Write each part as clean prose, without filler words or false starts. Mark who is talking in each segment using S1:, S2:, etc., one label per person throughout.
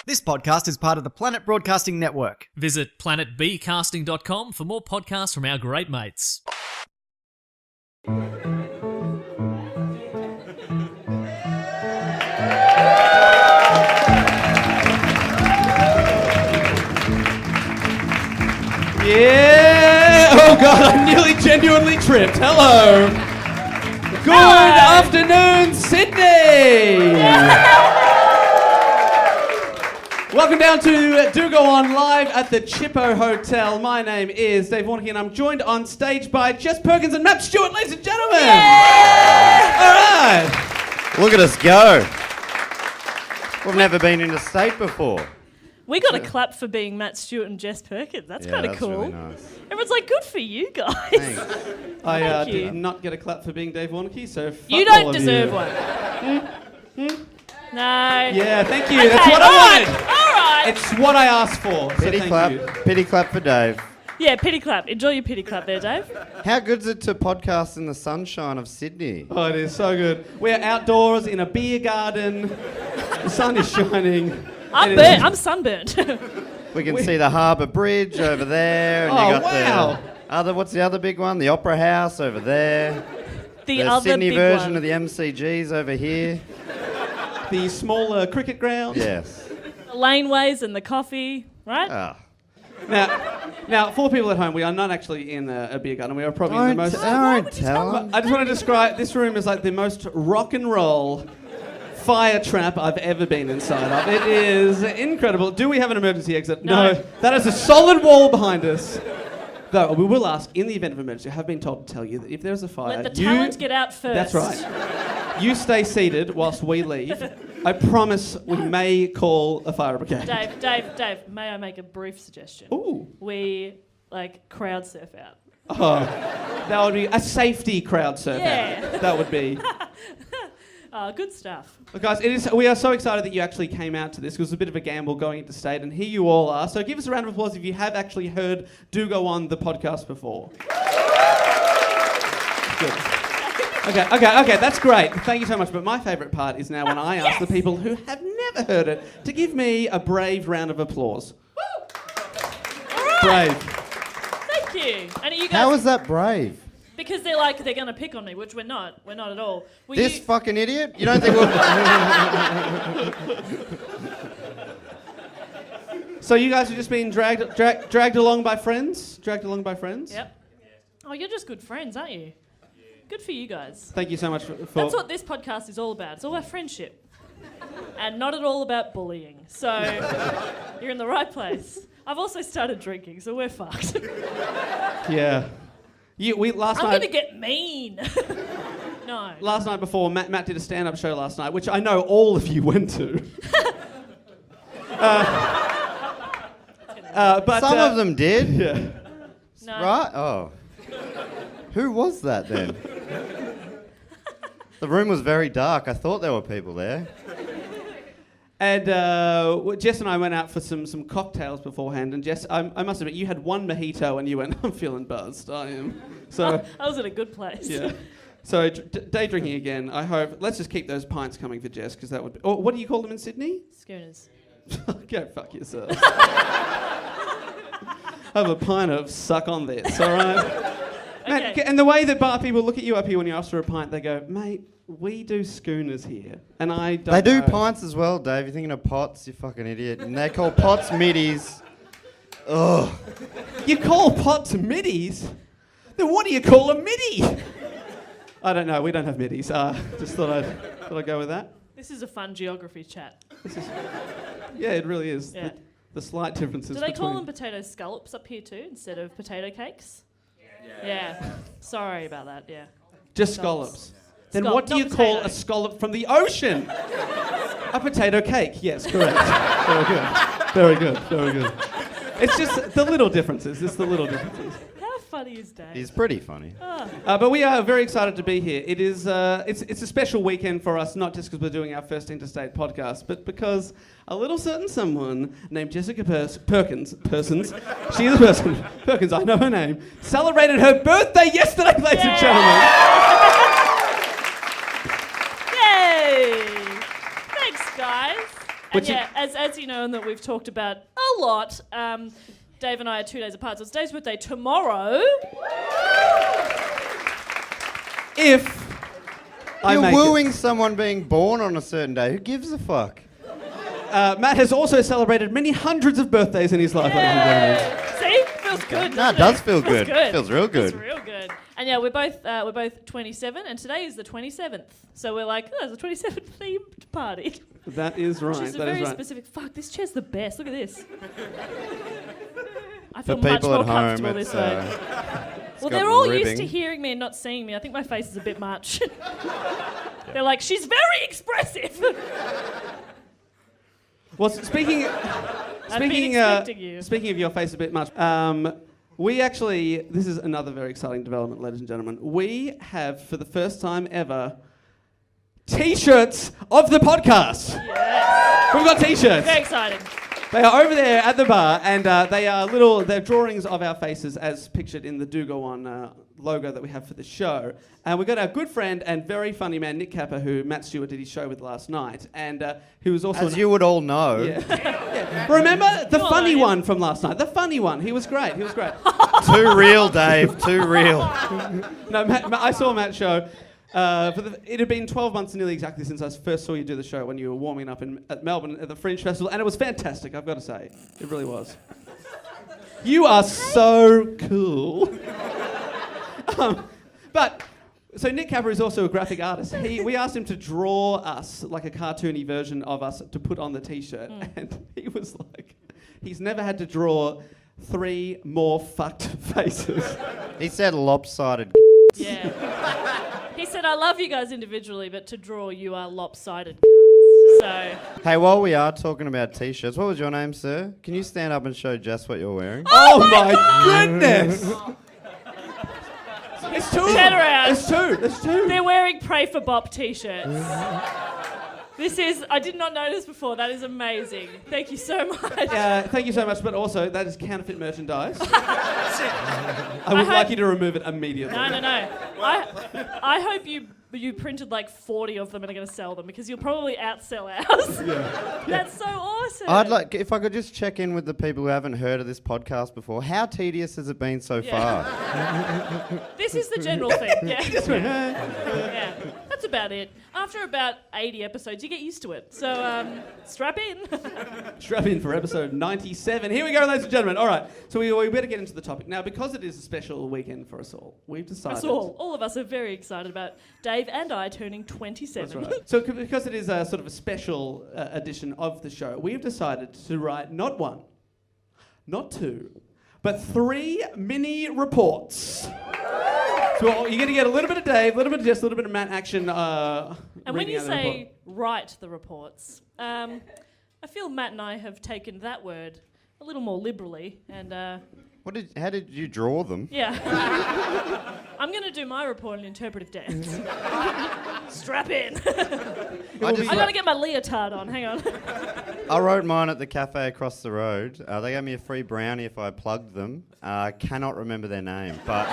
S1: This podcast is part of the Planet Broadcasting Network.
S2: Visit planetbcasting.com for more podcasts from our great mates.
S3: Yeah! Oh God, I nearly genuinely tripped. Hello. Good afternoon, Sydney. Welcome down to Do Go On live at the Chippo Hotel. My name is Dave Warnocky and I'm joined on stage by Jess Perkins and Matt Stewart, ladies and gentlemen. All right.
S4: Look at us go. We've never been in a state before.
S5: We got a clap for being Matt Stewart and Jess Perkins. That's kind of cool.
S4: Really nice.
S5: Everyone's like, good for you guys.
S4: Thanks.
S3: I
S5: you.
S3: did not get a clap for being Dave Warnocky, so fuck
S5: You
S3: all
S5: don't
S3: of
S5: deserve
S3: you.
S5: one. No.
S3: Yeah, thank you.
S5: Okay,
S3: That's what I wanted.
S5: All right.
S3: It's what I asked for. So
S4: Pity
S3: thank
S4: clap.
S3: you.
S4: Pity clap for Dave.
S5: Yeah, pity clap. Enjoy your pity clap there, Dave.
S4: How good's it to podcast in the sunshine of Sydney?
S3: Oh, it is so good. We're outdoors in a beer garden. The sun is shining.
S5: I'm burnt. I'm sunburnt.
S4: We can see the Harbour Bridge over there. And
S3: Oh,
S4: you got
S3: wow.
S4: the other, what's the other big one? The Opera House over there.
S5: the other
S4: Sydney
S5: big
S4: version
S5: one.
S4: of the MCG's over here.
S3: The smaller cricket ground.
S4: Yes.
S5: The laneways and the coffee, right?
S4: Ah.
S3: Now, for people at home, we are not actually in a beer garden. We are probably in the most...
S4: Don't tell them.
S3: I just want to describe this room as like the most rock and roll fire trap I've ever been inside of. It is incredible. Do we have an emergency exit?
S5: No.
S3: That is a solid wall behind us. Though we will ask, in the event of emergency, I have been told to tell you that if there's a fire...
S5: Let the talent get out first.
S3: That's right. You stay seated whilst we leave. I promise we may call a fire brigade.
S5: Dave, may I make a brief suggestion?
S3: Ooh.
S5: We, crowd surf out.
S3: Oh, that would be a safety crowd surf
S5: Yeah.
S3: out. That would be...
S5: Good stuff.
S3: Look, guys, we are so excited that you actually came out to this. It was a bit of a gamble going into state, and here you all are. So give us a round of applause if you have actually heard Do Go On, the podcast, before. Good. Okay, that's great. Thank you so much. But my favourite part is now when I ask the people who have never heard it to give me a brave round of applause.
S5: All right.
S3: Brave.
S5: Thank you. And you guys...
S4: How is that brave?
S5: Because they're going to pick on me, which we're not. We're not at all.
S4: This fucking idiot? You don't think we'll...
S3: So you guys have just been dragged along by friends? Dragged along by friends?
S5: Yep. Oh, you're just good friends, aren't you? Good for you guys.
S3: Thank you so much for...
S5: That's what this podcast is all about. It's all about friendship. And not at all about bullying. So you're in the right place. I've also started drinking, so we're fucked.
S3: Yeah.
S5: I'm going to get mean. No.
S3: Last night before, Matt did a stand-up show last night, which I know all of you went to. But
S4: Some of them did.
S3: Yeah.
S5: No.
S4: Right? Oh. Who was that then? The room was very dark. I thought there were people there.
S3: And Jess and I went out for some cocktails beforehand, and Jess, I must admit, you had one mojito and you went, I'm feeling buzzed, I am. So
S5: I was at a good place.
S3: yeah. So day drinking again, I hope. Let's just keep those pints coming for Jess, because that would be... Oh, what do you call them in Sydney?
S5: Schooners.
S3: Go fuck yourself. Have a pint of suck on this, all right?
S5: Okay.
S3: Man, and the way that bar people look at you up here when you ask for a pint, they go, mate, we do schooners here. And I don't
S4: They do
S3: know.
S4: pints as well, Dave. You're thinking of pots, you fucking idiot. And they call pots middies. Ugh.
S3: You call pots middies? Then what do you call a midi? I don't know. We don't have middies. Just thought I'd go with that.
S5: This is a fun geography chat.
S3: Yeah, it really is.
S5: Yeah.
S3: The slight differences.
S5: Do they call
S3: between...
S5: them potato scallops up here too, instead of potato cakes? Yeah. Sorry about that, yeah.
S3: Just scallops. Then
S5: Scallop,
S3: what do you
S5: not
S3: call
S5: potato.
S3: a scallop from the ocean? A potato cake. Yes, correct. Very good. Very good. It's just the little differences. It's the little differences.
S5: How funny is Dave?
S4: He's pretty funny.
S3: But we are very excited to be here. It is. It's a special weekend for us, not just because we're doing our first interstate podcast, but because a little certain someone named Jessica Perkins, she is a person, Perkins, I know her name, celebrated her birthday yesterday, ladies and gentlemen.
S5: Yay! Thanks, guys. And yeah, as you know, and that we've talked about a lot, Dave and I are 2 days apart. So it's Dave's birthday tomorrow.
S3: If I
S4: You're
S3: make
S4: wooing someone being born on a certain day. Who gives a fuck?
S3: Matt has also celebrated many hundreds of birthdays in his life. ladies and gentlemen.
S5: See? Feels good,
S4: No, it
S5: doesn't
S4: does feel good.
S5: Feels
S4: Feels real good.
S5: Feels real good. And yeah, we're both 27, and today is the 27th. So we're like, oh, it's a 27th themed party.
S3: That is right.
S5: Which is a
S3: that
S5: very
S3: is right.
S5: specific. Fuck, this chair's the best. Look at this. I
S4: For
S5: feel much
S4: people
S5: more
S4: at home,
S5: comfortable
S4: it's,
S5: this way.
S4: it's
S5: Well,
S4: got
S5: they're all
S4: ribbing.
S5: used to hearing me and not seeing me. I think my face is a bit much. They're like, she's very expressive.
S3: Well, speaking
S5: expecting you.
S3: speaking of your face a bit much, we actually, this is another very exciting development, ladies and gentlemen. We have, for the first time ever, T-shirts of the podcast.
S5: Yes.
S3: We've got T-shirts.
S5: Very exciting.
S3: They are over there at the bar, and they're drawings of our faces as pictured in the Do Go On logo that we have for the show. And we've got our good friend and very funny man, Nick Capper, who Matt Stewart did his show with last night, and who was also...
S4: As you would all know.
S3: Yeah. Yeah. Remember the funny one from last night? The funny one. He was great. He was great.
S4: Too real, Dave. Too real.
S3: No, Matt, I saw Matt's show. It had been 12 months nearly exactly since I first saw you do the show when you were warming up at Melbourne at the Fringe Festival, and it was fantastic, I've got to say. It really was. You are so cool. So Nick Capper is also a graphic artist. We asked him to draw us, like a cartoony version of us, to put on the T-shirt, and he was like, he's never had to draw 3 more fucked faces.
S4: He said lopsided.
S5: Yeah. He said, I love you guys individually, but to draw you are lopsided cunts. So...
S4: Hey, while we are talking about T-shirts, what was your name, sir? Can you stand up and show Jess what you're wearing?
S3: Oh my goodness! It's 2 of them.
S5: Turn around.
S3: There's 2.
S5: They're wearing Pray for Bop t-shirts. I did not know this before. That is amazing. Thank you so much.
S3: Thank you so much, but also that is counterfeit merchandise. I would like you to remove it immediately.
S5: No. I hope you printed like 40 of them and are going to sell them because you'll probably outsell ours. Yeah. That's so awesome.
S4: I'd like, if I could just check in with the people who haven't heard of this podcast before. How tedious has it been so far?
S5: This is the general thing. Yeah. That's about it. After about 80 episodes, you get used to it. So strap in.
S3: Strap in for episode 97. Here we go, ladies and gentlemen. All right, so we better get into the topic. Now, because it is a special weekend for us all, we've decided...
S5: Us all of us are very excited about Dave and I turning 27.
S3: That's right. So because it is a sort of a special edition of the show, we've decided to write not 1, not 2, but 3 mini reports. So you're going to get a little bit of Dave, a little bit of Jess, a little bit of Matt action.
S5: And when you say write the reports, I feel Matt and I have taken that word a little more liberally. And
S4: How did you draw them?
S5: yeah. I'm going to do my report in interpretive dance. Strap in. I got to get my leotard on. Hang on.
S4: I wrote mine at the cafe across the road. They gave me a free brownie if I plugged them. I cannot remember their name, but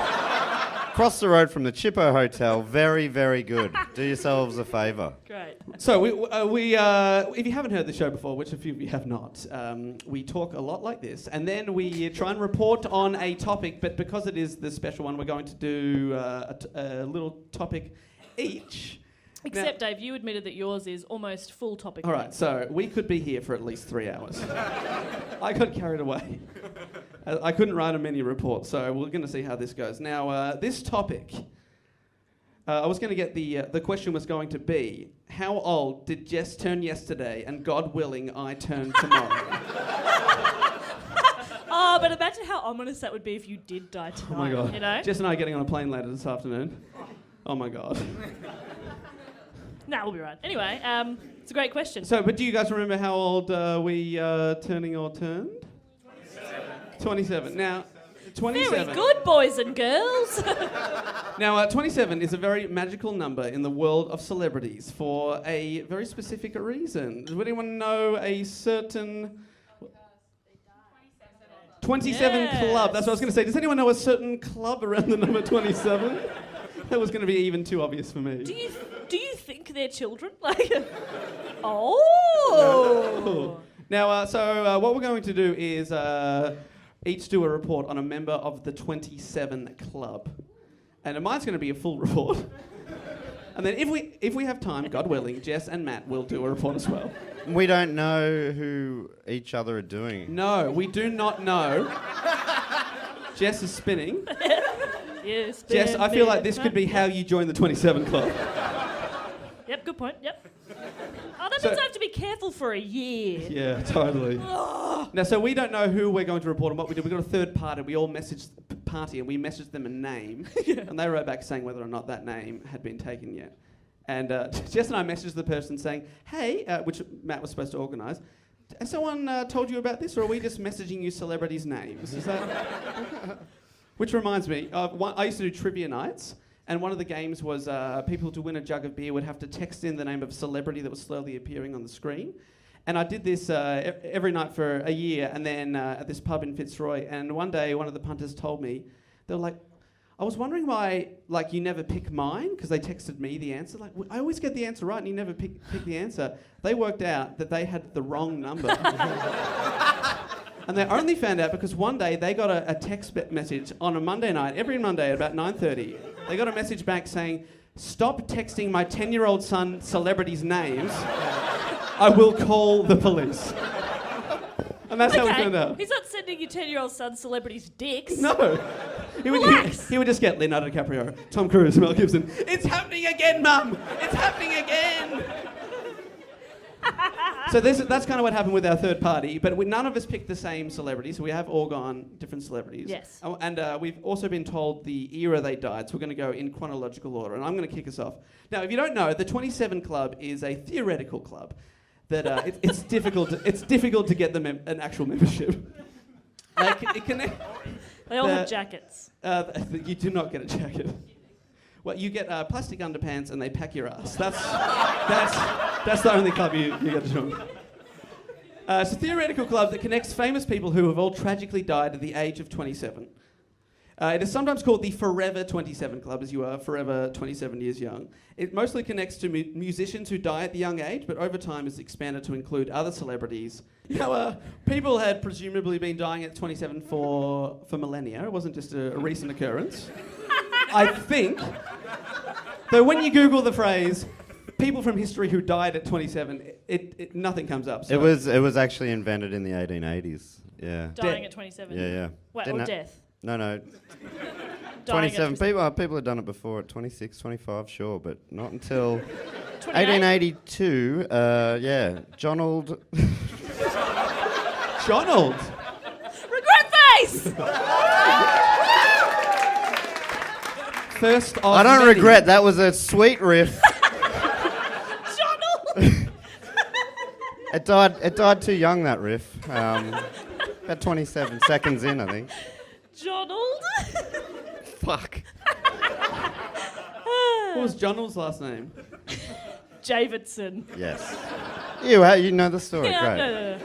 S4: across the road from the Chippo Hotel, very, very good. Do yourselves a favour.
S5: Great.
S3: So if you haven't heard the show before, which a few of you have not, we talk a lot like this, and then we try and report on a topic, but because it is the special one, we're going to do a little topic each.
S5: Except, Dave, you admitted that yours is almost full topic.
S3: All right, so we could be here for at least 3 hours. I got carried away. I couldn't write a mini report, so we're going to see how this goes. Now, this topic, I was going to get the question was going to be, how old did Jess turn yesterday, and God willing, I turn tomorrow?
S5: Oh, but imagine how ominous that would be if you did die tonight.
S3: Oh my God.
S5: You know?
S3: Jess and I are getting on a plane later this afternoon. Oh my God.
S5: Nah, we'll be right. Anyway, it's a great question.
S3: So, but do you guys remember how old we turning or turned? 27. Now, 27.
S5: Very good, boys and girls.
S3: Now, 27 is a very magical number in the world of celebrities for a very specific reason. Does anyone know a certain... 27
S5: Yes.
S3: club. That's what I was going to say. Does anyone know a certain club around the number 27? That was going to be even too obvious for me.
S5: Do you think they're children? Like, oh.
S3: Cool. Now, what we're going to do is each do a report on a member of the 27 Club. And mine's going to be a full report. And then if we have time, God willing, Jess and Matt will do a report as well.
S4: We don't know who each other are doing.
S3: No, we do not know. Jess is spinning.
S5: Yes.
S3: Jess, I feel like this could be how you join the 27 Club.
S5: Yep, good point. Yep. Oh, that means I have to be careful for a year.
S3: Yeah, totally. Now, so we don't know who we're going to report on. What we did, we got a third party. We all messaged the party and we messaged them a name. And they wrote back saying whether or not that name had been taken yet. And Jess and I messaged the person saying, hey, which Matt was supposed to organise, has someone told you about this, or are we just messaging you celebrities' names? Is that... Which reminds me, I used to do trivia nights, and one of the games was people to win a jug of beer would have to text in the name of a celebrity that was slowly appearing on the screen. And I did this every night for a year, and then at this pub in Fitzroy. And one day, one of the punters told me, they were like, I was wondering why, like, you never pick mine, because they texted me the answer. Like, I always get the answer right, and you never pick the answer. They worked out that they had the wrong number. And they only found out because one day they got a text message on a Monday night, every Monday at about 9:30. They got a message back saying, stop texting my 10-year-old son celebrities' names. I will call the police. And that's how we found out.
S5: He's not sending your 10-year-old son celebrities' dicks.
S3: No. He would just get Leonardo DiCaprio, Tom Cruise, Mel Gibson. It's happening again, Mum! It's happening again! So that's kind of what happened with our third party, but none of us picked the same celebrity, so we have all gone different celebrities.
S5: Yes.
S3: And we've also been told the era they died, so we're going to go in chronological order, and I'm going to kick us off. Now, if you don't know, the 27 Club is a theoretical club that it's difficult to get them an actual membership.
S5: They all have jackets.
S3: You do not get a jacket. Well, you get plastic underpants and they pack your ass. That's the only club you get to join. It's a theoretical club that connects famous people who have all tragically died at the age of 27. It is sometimes called the Forever 27 Club, as you are forever 27 years young. It mostly connects to musicians who die at the young age, but over time has expanded to include other celebrities. Now, people had presumably been dying at 27 for millennia. It wasn't just a recent occurrence. I think. Though when you Google the phrase people from history who died at 27, nothing comes up. So.
S4: It was actually invented in the 1880s. Yeah.
S5: Dying at 27?
S4: Yeah.
S5: Wait, or death?
S4: No.
S5: Dying
S4: 27. People have done it before at 26, 25, sure, but not until
S5: 28?
S4: 1882. Jonald.
S3: Jonald?
S5: Regret face!
S3: First of
S4: I don't
S3: many.
S4: regret, that was a sweet riff.
S5: Jonald!
S4: It died too young, that riff. About 27 seconds in, I think.
S5: Jonald?
S4: Fuck.
S3: What was Jonald's last name?
S5: Davidson.
S4: Yes. You know the story,
S5: Yeah,
S4: great.
S5: no.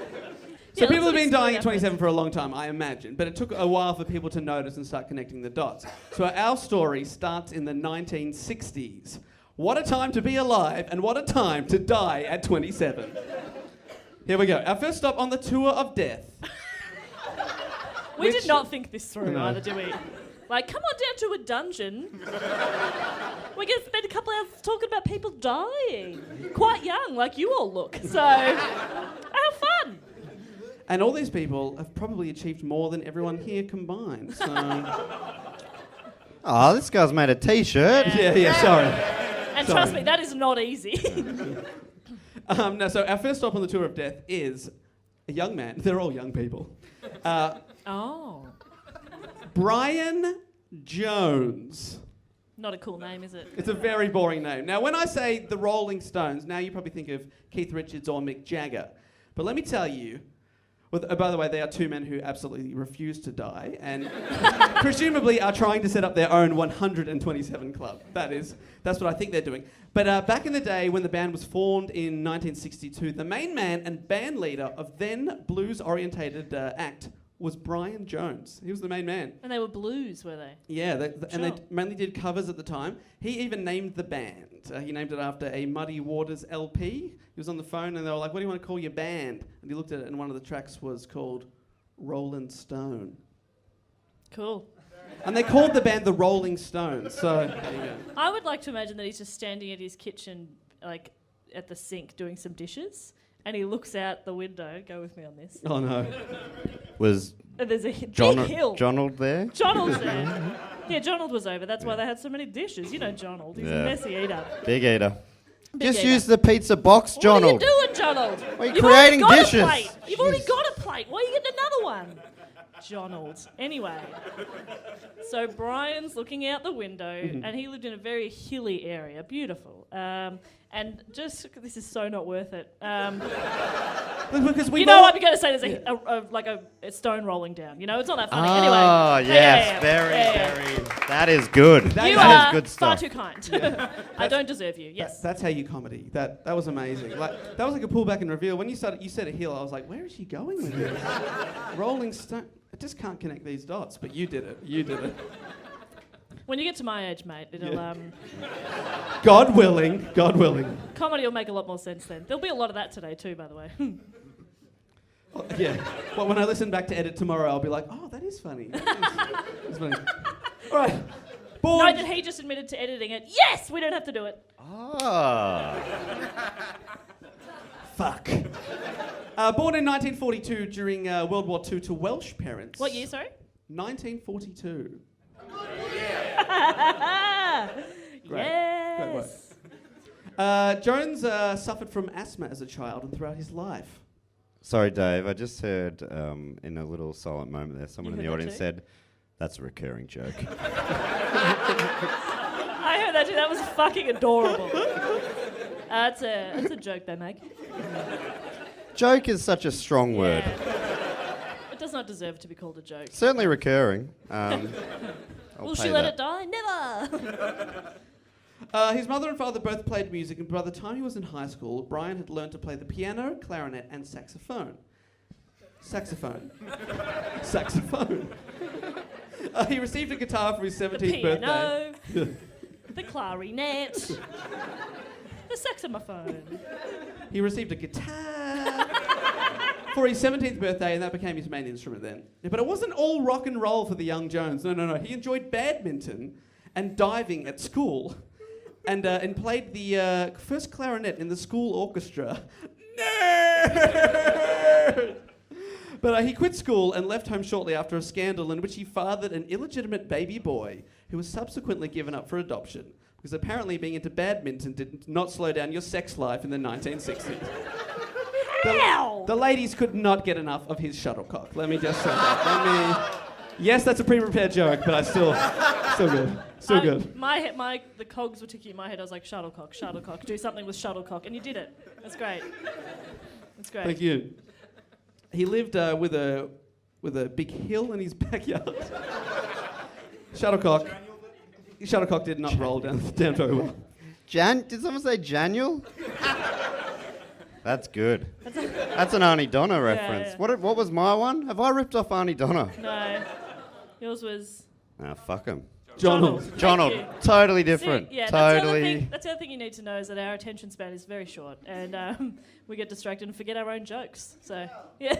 S3: So
S5: Yeah,
S3: people have
S5: let's
S3: been dying at
S5: explain
S3: 27 for a long time, I imagine, but it took a while for people to notice and start connecting the dots. So our story starts in the 1960s. What a time to be alive, and what a time to die at 27. Here we go. Our first stop on the tour of death.
S5: We did not think this through
S3: No.
S5: either, do we? Like, come on down to a dungeon. We're going to spend a couple hours talking about people dying. Quite young, like you all look. So, how fun.
S3: And all these people have probably achieved more than everyone here combined. So.
S4: Oh, this guy's made a t-shirt.
S3: Yeah, sorry.
S5: And
S3: Sorry.
S5: trust me, that is not easy.
S3: So our first stop on the tour of death is a young man. They're all young people.
S5: Oh.
S3: Brian Jones.
S5: Not a cool name, is it?
S3: It's a very boring name. Now, when I say the Rolling Stones, now you probably think of Keith Richards or Mick Jagger. But let me tell you, by the way, they are two men who absolutely refuse to die and presumably are trying to set up their own 127 club. That's what I think they're doing. But back in the day when the band was formed in 1962, the main man and band leader of then blues-orientated act was Brian Jones. He was the main man.
S5: And they were blues, were they?
S3: Yeah, and they
S5: Sure.
S3: mainly did covers at the time. He even named the band. He named it after a Muddy Waters LP. He was on the phone and they were like, what do you want to call your band? And he looked at it and one of the tracks was called Rolling Stone.
S5: Cool.
S3: And they called the band the Rolling Stones. So there you go.
S5: I would like to imagine that he's just standing at his kitchen, like at the sink, doing some dishes, and he looks out the window. Go with me on this.
S3: Oh no.
S4: Was
S5: And there's a big hill.
S4: Jonald there?
S5: Jonald's there. Yeah, Jonald was over. That's why they had so many dishes. You know Jonald. He's
S4: Yeah.
S5: a messy eater.
S4: Big eater.
S5: Big
S4: Just
S5: eater.
S4: use the pizza box,
S5: What are you
S4: Jonald.
S5: doing, Jonald?
S4: Well, you're
S5: You've
S4: creating
S5: already got
S4: dishes.
S5: A plate. You've already
S4: Jeez.
S5: got a plate. Why are you getting another one? Jonald. Anyway, so Brian's looking out the window, and he lived in a very hilly area, beautiful. And just this is so not worth it.
S3: Because we
S5: You know what I'm going to say? There's a stone rolling down. You know, it's not that funny. Anyway.
S4: Oh, yes.
S5: Yeah.
S4: Very. That is good.
S3: You
S4: That
S5: You
S4: is
S5: are
S4: good
S5: far
S4: stuff.
S5: too kind. I don't deserve you. Yes.
S3: That's how you comedy. That was amazing. Like that was like a pullback and reveal. When you said a hill, I was like, where is she going with this? Rolling Stone. I just can't connect these dots, but you did it. You did it.
S5: When you get to my age, mate, it'll
S3: God willing. God willing.
S5: comedy will make a lot more sense then. There'll be a lot of that today too, by the way.
S3: Oh, yeah. Well, when I listen back to edit tomorrow, I'll be like, oh, that is funny. That's funny. All right. Born.
S5: No, that he just admitted to editing it. Yes, we don't have to do it.
S4: Ah.
S3: Fuck. Born in 1942 during World War II to Welsh parents.
S5: What year, sorry?
S3: 1942. Great.
S5: Yes.
S3: Great work. Jones suffered from asthma as a child and throughout his life.
S4: Sorry, Dave. I just heard in a little silent moment there, someone
S5: You
S4: in the
S5: heard that
S4: audience
S5: too?
S4: said, "That's a recurring joke."
S5: I heard that too. That was fucking adorable. It's a joke they make.
S4: Joke is such a strong word.
S5: Yeah. It does not deserve to be called a joke.
S4: Certainly recurring.
S5: Will she let it die? Never.
S3: His mother and father both played music, and by the time he was in high school, Brian had learned to play the piano, clarinet, and saxophone. Saxophone. He received a guitar for his 17th
S5: The
S3: birthday.
S5: piano, the clarinet, the saxophone.
S3: He received a guitar for his 17th birthday, and that became his main instrument then. Yeah, but it wasn't all rock and roll for the young Jones. No. He enjoyed badminton and diving at school, and played the first clarinet in the school orchestra. Nerd! But he quit school and left home shortly after a scandal in which he fathered an illegitimate baby boy who was subsequently given up for adoption, because apparently being into badminton did not slow down your sex life in the 1960s. The ladies could not get enough of his shuttlecock. Let me just say that. Yes, that's a pre-prepared joke, but I still good. Still good.
S5: The cogs were ticking in my head. I was like, shuttlecock, do something with shuttlecock, and you did it. That's great. That's great.
S3: Thank you. He lived with a big hill in his backyard. Shuttlecock did not roll down very well.
S4: Did someone say Janual? That's good. That's an Arnie Donna reference.
S5: Yeah.
S4: What was my one? Have I ripped off Arnie Donna?
S5: No. Yours was...
S4: Ah, fuck him.
S3: Jonald.
S5: Thank you.
S4: Totally different.
S5: See, yeah,
S4: totally.
S5: That's the other thing you need to know is that our attention span is very short, and we get distracted and forget our own jokes. So, yeah.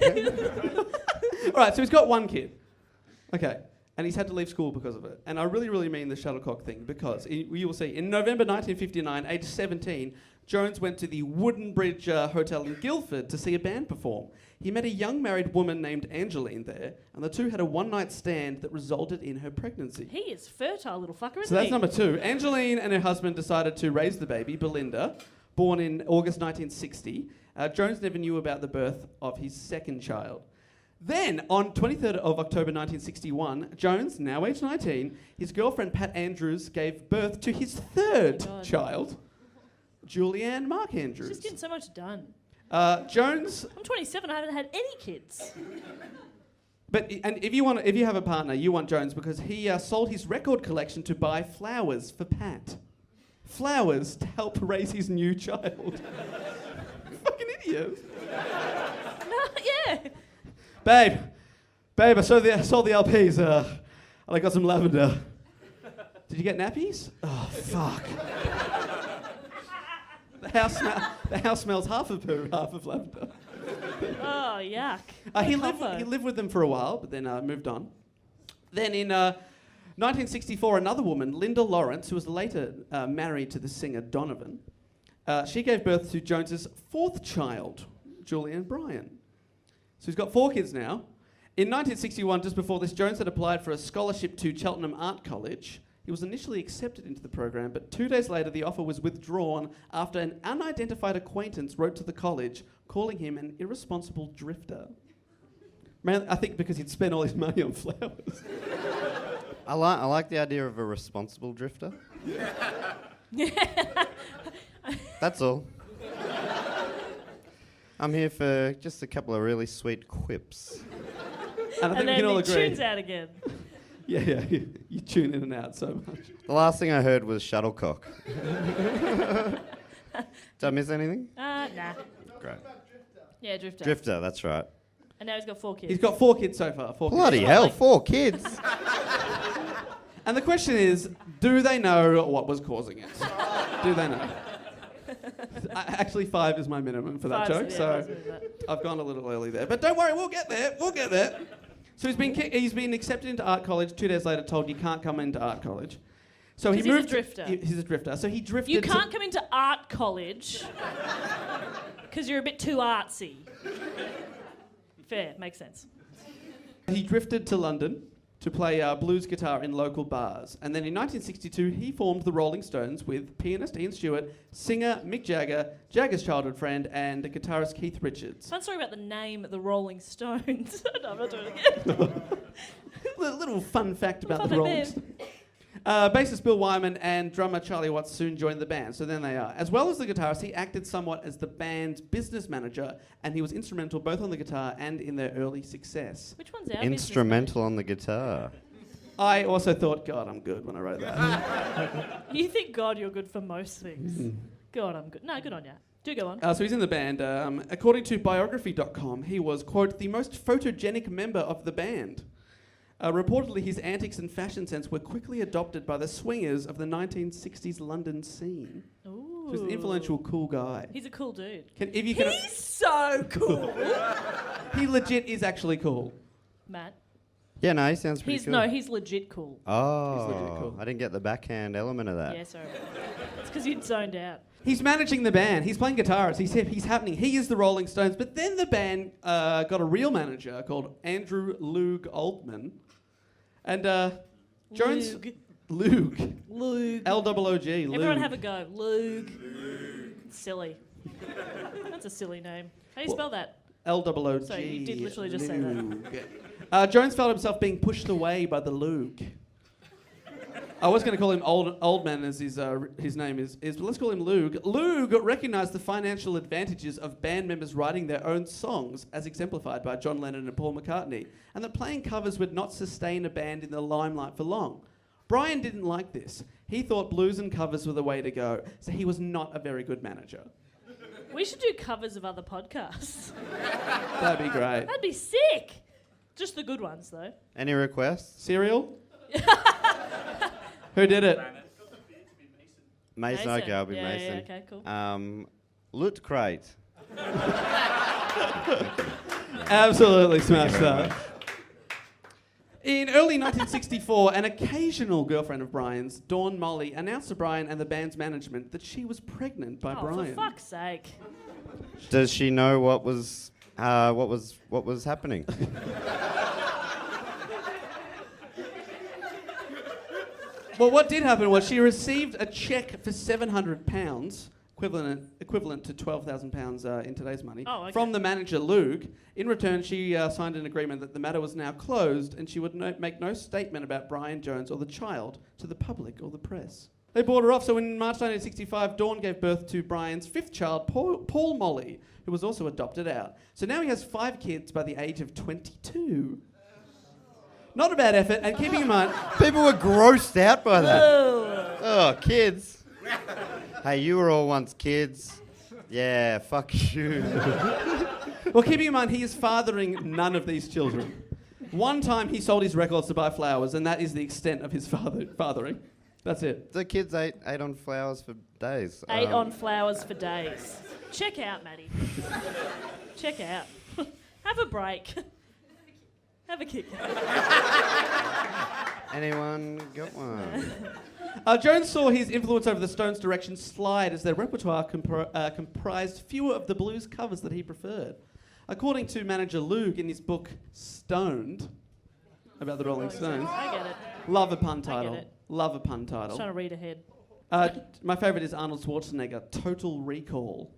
S3: All right, so he's got one kid. Okay. And he's had to leave school because of it. And I really, really mean the shuttlecock thing, because you will see, in November 1959, age 17, Jones went to the Wooden Bridge Hotel in Guildford to see a band perform. He met a young married woman named Angeline there, and the two had a one-night stand that resulted in her pregnancy.
S5: He is fertile, little fucker, isn't
S3: So that's
S5: he?
S3: number two. Angeline and her husband decided to raise the baby, Belinda, born in August 1960. Jones never knew about the birth of his second child. Then, on 23rd of October 1961, Jones, now age 19, his girlfriend Pat Andrews gave birth to his third child, Julianne Mark Andrews.
S5: She's getting so much done.
S3: Jones,
S5: I'm 27. I haven't had any kids.
S3: and if you have a partner, you want Jones because he sold his record collection to buy flowers for Pat. Flowers to help raise his new child. Fucking idiot.
S5: No, yeah.
S3: Babe, Babe, I sold the LPs. I got some lavender. Did you get nappies? Oh, fuck. The house smells half of poo, half of lavender.
S5: Oh, yuck.
S3: He lived with them for a while, but then moved on. Then in 1964, another woman, Linda Lawrence, who was later married to the singer Donovan, she gave birth to Jones's fourth child, Julian Bryan. So he's got 4 kids now. In 1961, just before this, Jones had applied for a scholarship to Cheltenham Art College. He was initially accepted into the program, but 2 days later the offer was withdrawn after an unidentified acquaintance wrote to the college calling him an irresponsible drifter. Man, I think because he'd spent all his money on flowers.
S4: I like the idea of a responsible drifter. That's all. I'm here for just a couple of really sweet quips.
S3: And I think
S5: And
S3: we can all
S5: then it
S3: agree.
S5: tunes out again.
S3: Yeah, you tune in and out so much.
S4: The last thing I heard was shuttlecock. Did I miss anything?
S5: Nah.
S4: Great.
S5: Yeah, drifter.
S4: Drifter, that's right.
S5: And now he's got 4 kids.
S3: He's got 4 kids so far. 4 kids.
S4: Bloody
S5: It's
S4: hell,
S5: like-
S4: 4 kids.
S3: And the question is, do they know what was causing it? Do they know? Actually, 5 is my minimum for that
S5: 5's
S3: joke,
S5: yeah,
S3: so
S5: 5's really bad.
S3: I've gone a little early there. But don't worry, we'll get there. We'll get there. So he's been accepted into art college. 2 days later, told you can't come into art college. So he
S5: 'Cause he's a
S3: moved.
S5: drifter.
S3: He's a drifter. So he drifted.
S5: You can't come into art college because you're a bit too artsy. Fair, makes sense.
S3: He drifted to London to play blues guitar in local bars. And then in 1962, he formed the Rolling Stones with pianist Ian Stewart, singer Mick Jagger, Jagger's childhood friend, and guitarist Keith Richards.
S5: Fun story about the name The Rolling Stones. No, I'm not doing it again.
S3: Little fun fact about
S5: Fun
S3: the
S5: fact
S3: Rolling
S5: there.
S3: Stones. Bassist Bill Wyman and drummer Charlie Watts soon joined the band, so then they are. As well as the guitarist, he acted somewhat as the band's business manager, and he was instrumental both on the guitar and in their early success.
S5: Which one's our
S4: Instrumental on the guitar.
S3: I also thought, God, I'm good when I wrote that.
S5: business manager? You think, God, you're good for most things. God, I'm good. No, good on ya. Do go on.
S3: So he's in the band. According to biography.com, he was, quote, the most photogenic member of the band. Reportedly, his antics and fashion sense were quickly adopted by the swingers of the 1960s London scene.
S5: Ooh.
S3: So he's an influential, cool guy.
S5: He's a cool dude.
S3: If you can,
S5: He's so cool.
S3: he legit is actually cool.
S5: Matt.
S4: Yeah, no, he sounds pretty
S5: He's
S4: cool.
S5: he's legit cool.
S4: Oh,
S3: He's legit cool.
S4: I didn't get the backhand element of that.
S5: Yeah, sorry. It's because you'd zoned out.
S3: He's managing the band. He's playing guitars. He's happening. He is the Rolling Stones. But then the band got a real manager called Andrew Loog Oldman. And Jones...
S5: Loog.
S3: Loog. L-O-O-G.
S5: Everyone have a go. Loog. Silly. That's a silly name. How do you spell that?
S3: L-O-O-G.
S5: Sorry, you did literally just say
S3: that. Jones felt himself being pushed away by the Loog. I was going to call him Old Man as his name is, but let's call him Loog. Loog recognised the financial advantages of band members writing their own songs, as exemplified by John Lennon and Paul McCartney, and that playing covers would not sustain a band in the limelight for long. Brian didn't like this. He thought blues and covers were the way to go, so he was not a very good manager.
S5: We should do covers of other podcasts.
S3: That'd be great.
S5: That'd be sick. Just the good ones, though.
S4: Any requests?
S3: Cereal? Who did it?
S4: Mason. Okay, I'll be
S5: yeah,
S4: Mason.
S5: Yeah, okay, cool.
S4: Loot Crate.
S3: Absolutely smashed that. In early 1964, an occasional girlfriend of Brian's, Dawn Molly, announced to Brian and the band's management that she was pregnant by Brian.
S5: For fuck's sake.
S4: Does she know what was happening?
S3: Well, what did happen was she received a cheque for £700, equivalent to £12,000 in today's money, from the manager Loog. In return, she signed an agreement that the matter was now closed and she would make no statement about Brian Jones or the child to the public or the press. They bought her off, so in March 1965, Dawn gave birth to Brian's 5th child, Paul Molly, who was also adopted out. So now he has 5 kids by the age of 22. Not a bad effort, and keeping in mind...
S4: People were grossed out by that.
S5: Ugh.
S4: Oh, kids. Hey, you were all once kids. Yeah, fuck you.
S3: Well, keeping in mind, he is fathering none of these children. One time he sold his records to buy flowers, and that is the extent of his fathering. That's it.
S4: The kids ate on flowers for days.
S5: Ate on flowers for days. Check out, Maddie. Check out. Have a break. Have a kick.
S4: Anyone got one?
S3: Jones saw his influence over the Stones' direction slide as their repertoire comprised fewer of the blues covers that he preferred. According to manager Luke in his book Stoned, about the Rolling Stones.
S5: I get it.
S3: Love a pun
S5: I
S3: title.
S5: get it.
S3: Love a pun
S5: I'm
S3: title.
S5: trying to read ahead.
S3: My favourite is Arnold Schwarzenegger, Total Recall.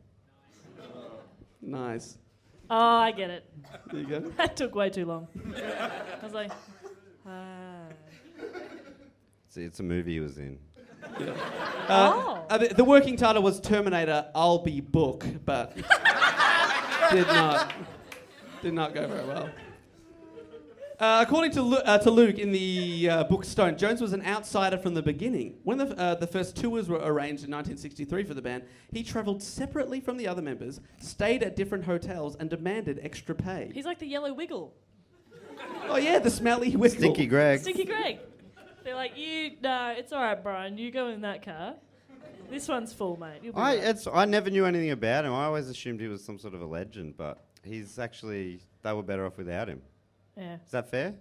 S3: Nice.
S5: Oh, I get it.
S3: There you go.
S5: That took way too long. I was like,
S4: See, it's a movie he was in.
S3: The working title was Terminator, I'll Be Book, but did not go very well. According to Luke in the book Stone, Jones was an outsider from the beginning. When the first tours were arranged in 1963 for the band, he travelled separately from the other members, stayed at different hotels, and demanded extra pay.
S5: he's like the yellow wiggle.
S3: Oh yeah, the smelly whistle.
S4: Stinky Greg.
S5: Stinky Greg. They're like, no, it's all right, Brian. You go in that car. This one's full, mate. You'll be right.
S4: I never knew anything about him. I always assumed he was some sort of a legend, but they were better off without him.
S5: Yeah.
S4: Is that fair?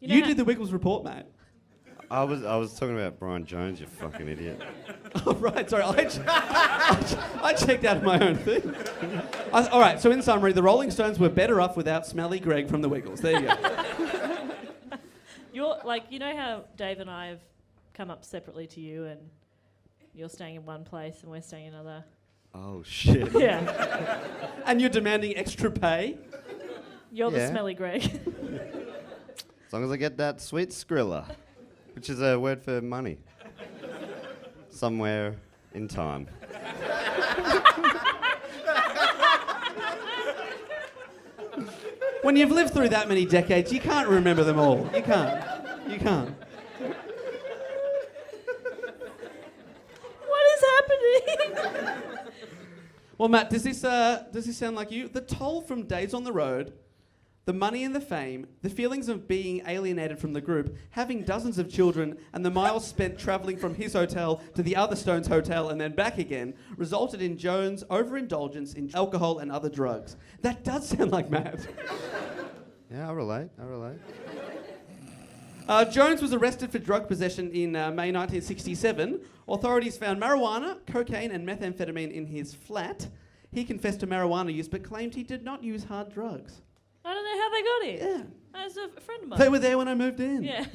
S3: You did the Wiggles report, mate.
S4: I was talking about Brian Jones, you fucking idiot.
S3: Oh, right, sorry. I checked out of my own thing. All right, so in summary, the Rolling Stones were better off without Smelly Greg from the Wiggles. There you go.
S5: You're like, you know how Dave and I have come up separately to you and you're staying in one place and we're staying in another?
S4: Oh, shit.
S5: Yeah.
S3: And you're demanding extra pay?
S5: You're the
S4: Yeah.
S5: smelly Greg.
S4: As long as I get that sweet skrilla, which is a word for money. Somewhere in time.
S3: When you've lived through that many decades, you can't remember them all. You can't.
S5: What is happening?
S3: Well, Matt, does this sound like you? The toll from days on the road, the money and the fame, the feelings of being alienated from the group, having dozens of children, and the miles spent travelling from his hotel to the other Stones hotel and then back again, resulted in Jones' overindulgence in alcohol and other drugs. That does sound like Matt.
S4: Yeah, I relate.
S3: Jones was arrested for drug possession in May 1967. Authorities found marijuana, cocaine, and methamphetamine in his flat. He confessed to marijuana use but claimed he did not use hard drugs.
S5: I don't know how they got it.
S3: Yeah.
S5: As a friend of mine.
S3: They were there when I moved in.
S5: Yeah.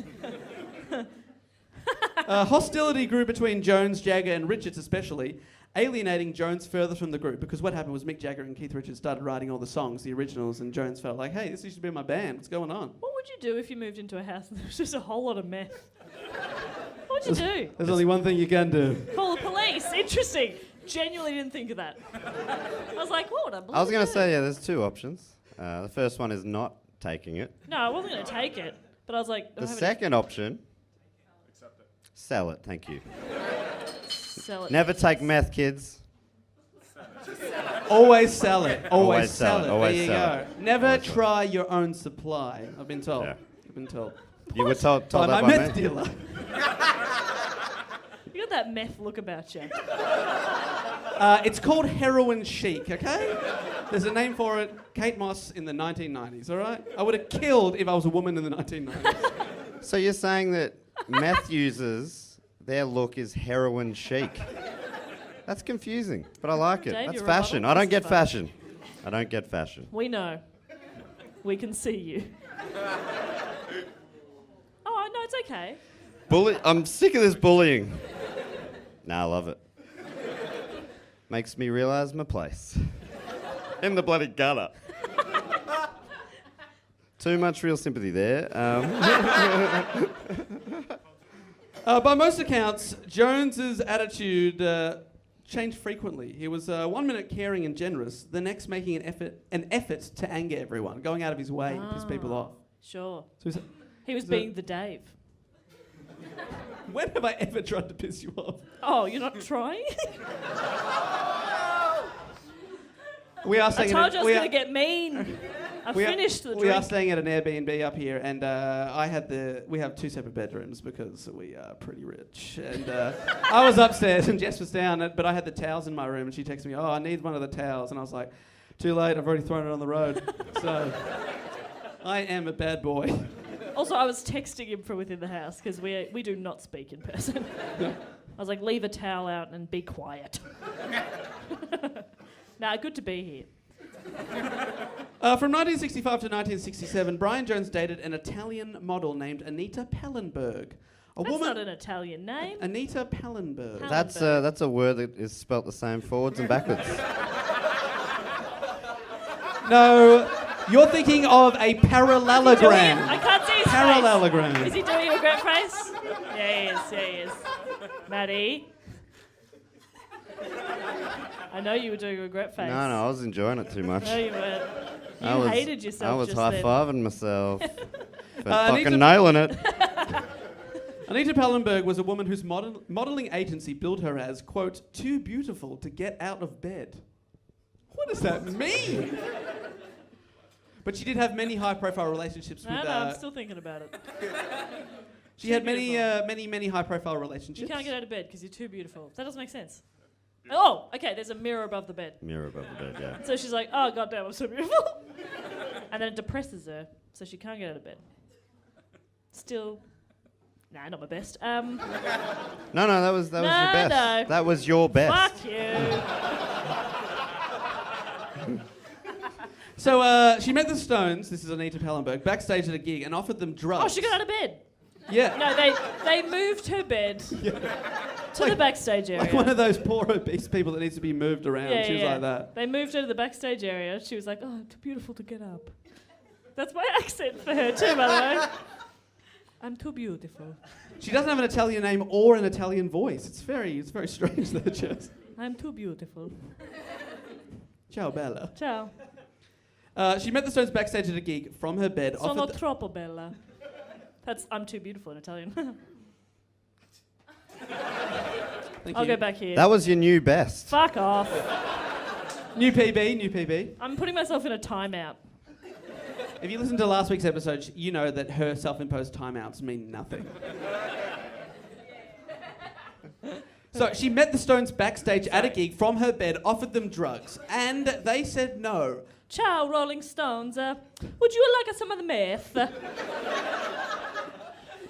S3: Hostility grew between Jones, Jagger, and Richards especially, alienating Jones further from the group, because what happened was Mick Jagger and Keith Richards started writing all the songs, the originals, and Jones felt like, hey, this used to be my band. What's going on?
S5: What would you do if you moved into a house and there was just a whole lot of meth? What would you do?
S3: There's only one thing you can do.
S5: Call the police. Interesting. Genuinely didn't think of that. I was like, what?
S4: I was going to say, there's two options. The first one is not taking it.
S5: No, I wasn't going to take it. But I was like...
S4: The second option, sell it, thank you.
S5: Sell it.
S4: Never take meth, kids.
S3: Always sell it. Always
S4: sell
S3: sell
S4: it.
S3: it.
S4: Always
S3: There you
S4: sell
S3: go.
S4: it.
S3: Never
S4: Always sell
S3: try your own supply. I've been told.
S4: Yeah.
S3: I've been told.
S4: You were told
S3: By
S4: that
S3: my
S4: by
S3: meth
S4: me?
S3: dealer.
S5: You got that meth look about you.
S3: It's called heroin chic, okay? There's a name for it. Kate Moss in the 1990s, all right? I would have killed if I was a woman in the 1990s.
S4: So you're saying that meth users, their look is heroin chic? That's confusing, but I like it.
S5: Dave,
S4: That's
S5: you're a
S4: fashion.
S5: model.
S4: I don't get
S5: This is fun.
S4: fashion. I don't get fashion.
S5: We know. We can see you. Oh, no, it's okay.
S4: I'm sick of this bullying. Nah, I love it. Makes me realise my place. In the bloody gutter. Too much real sympathy there.
S3: By most accounts, Jones's attitude changed frequently. He was 1 minute caring and generous, the next making an effort to anger everyone, going out of his way to piss people off.
S5: Sure.
S3: So
S5: He was
S3: so-
S5: being the Dave.
S3: when have I ever tried to piss you off?
S5: Oh, you're not trying?
S3: We are
S5: I
S3: saying
S5: told you I was going to get mean. I
S3: We
S5: finished the
S3: We are
S5: drink.
S3: staying at an Airbnb up here, and we have 2 separate bedrooms because we are pretty rich. And I was upstairs, and Jess was down, but I had the towels in my room, and she texted me, "Oh, I need one of the towels," and I was like, "Too late, I've already thrown it on the road." So I am a bad boy.
S5: Also, I was texting him from within the house because we do not speak in person. I was like, leave a towel out and be quiet. Nah, good to be here.
S3: From 1965 to 1967, Brian Jones dated an Italian model named Anita Pallenberg.
S5: That's not an Italian name.
S3: Anita Pallenberg.
S4: That's a word that is spelt the same forwards and backwards.
S3: No, you're thinking of a parallelogram.
S5: I can't see his
S3: Parallelogram.
S5: face. Is he doing a regret face? Yeah, he is. Maddie. I know you were doing a regret face.
S4: No, I was enjoying it too much.
S5: No, you weren't.
S4: I
S5: You
S4: was-
S5: hated yourself
S4: I was
S5: just
S4: high-fiving myself. For
S3: Anita-
S4: fucking nailing it.
S3: Anita Pallenberg was a woman whose modelling agency billed her as, quote, too beautiful to get out of bed. What does that mean? But she did have many high-profile relationships
S5: then.
S3: with...
S5: No, I'm still thinking about it.
S3: she
S5: too
S3: had
S5: beautiful.
S3: many high-profile relationships.
S5: You can't get out of bed because you're too beautiful. That doesn't make sense. Oh, okay, there's a mirror above the bed.
S4: Mirror above the bed, yeah.
S5: So she's like, oh, goddamn, I'm so beautiful. And then it depresses her, so she can't get out of bed. Still, nah, not my best.
S4: No, that was your best.
S5: No.
S4: That was your best.
S5: Fuck you.
S3: So she met the Stones, this is Anita Pallenberg, backstage at a gig and offered them drugs.
S5: Oh, she got out of bed.
S3: Yeah.
S5: No, they moved her bed to the backstage area.
S3: Like one of those poor obese people that needs to be moved around.
S5: Yeah,
S3: She was
S5: yeah.
S3: like that.
S5: They moved her to the backstage area. She was like, oh, too beautiful to get up. That's my accent for her too, by the way. I'm too beautiful.
S3: She doesn't have an Italian name or an Italian voice. It's very strange that Jess.
S5: I'm too beautiful.
S3: Ciao, Bella.
S5: Ciao.
S3: She met the Stones backstage at a gig from her bed.
S5: Sono
S3: offered
S5: troppo bella. That's I'm too beautiful in Italian.
S3: Thank
S5: I'll
S3: you.
S5: go back here.
S4: That was your new best.
S5: Fuck off.
S3: New PB.
S5: I'm putting myself in a timeout.
S3: If you listen to last week's episode, you know that her self-imposed timeouts mean nothing. So she met the Stones backstage at a gig from her bed, offered them drugs, and they said no.
S5: Ciao, Rolling Stones. Would you like some of the meth?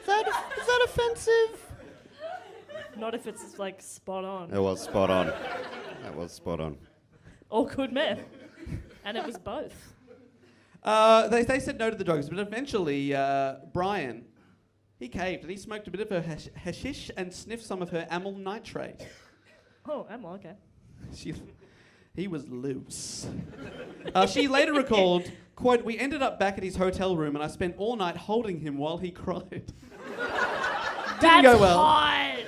S4: Is that offensive?
S5: Not if it's like spot on.
S4: It was spot on. That was spot on.
S5: Or good meth. And it was both.
S3: They said no to the drugs, but eventually Brian, he caved and he smoked a bit of her hashish and sniffed some of her amyl nitrate.
S5: Oh, I'm okay.
S3: He was loose. She later recalled, quote, we ended up back at his hotel room and I spent all night holding him while he cried.
S5: That's
S3: go well.
S5: hot.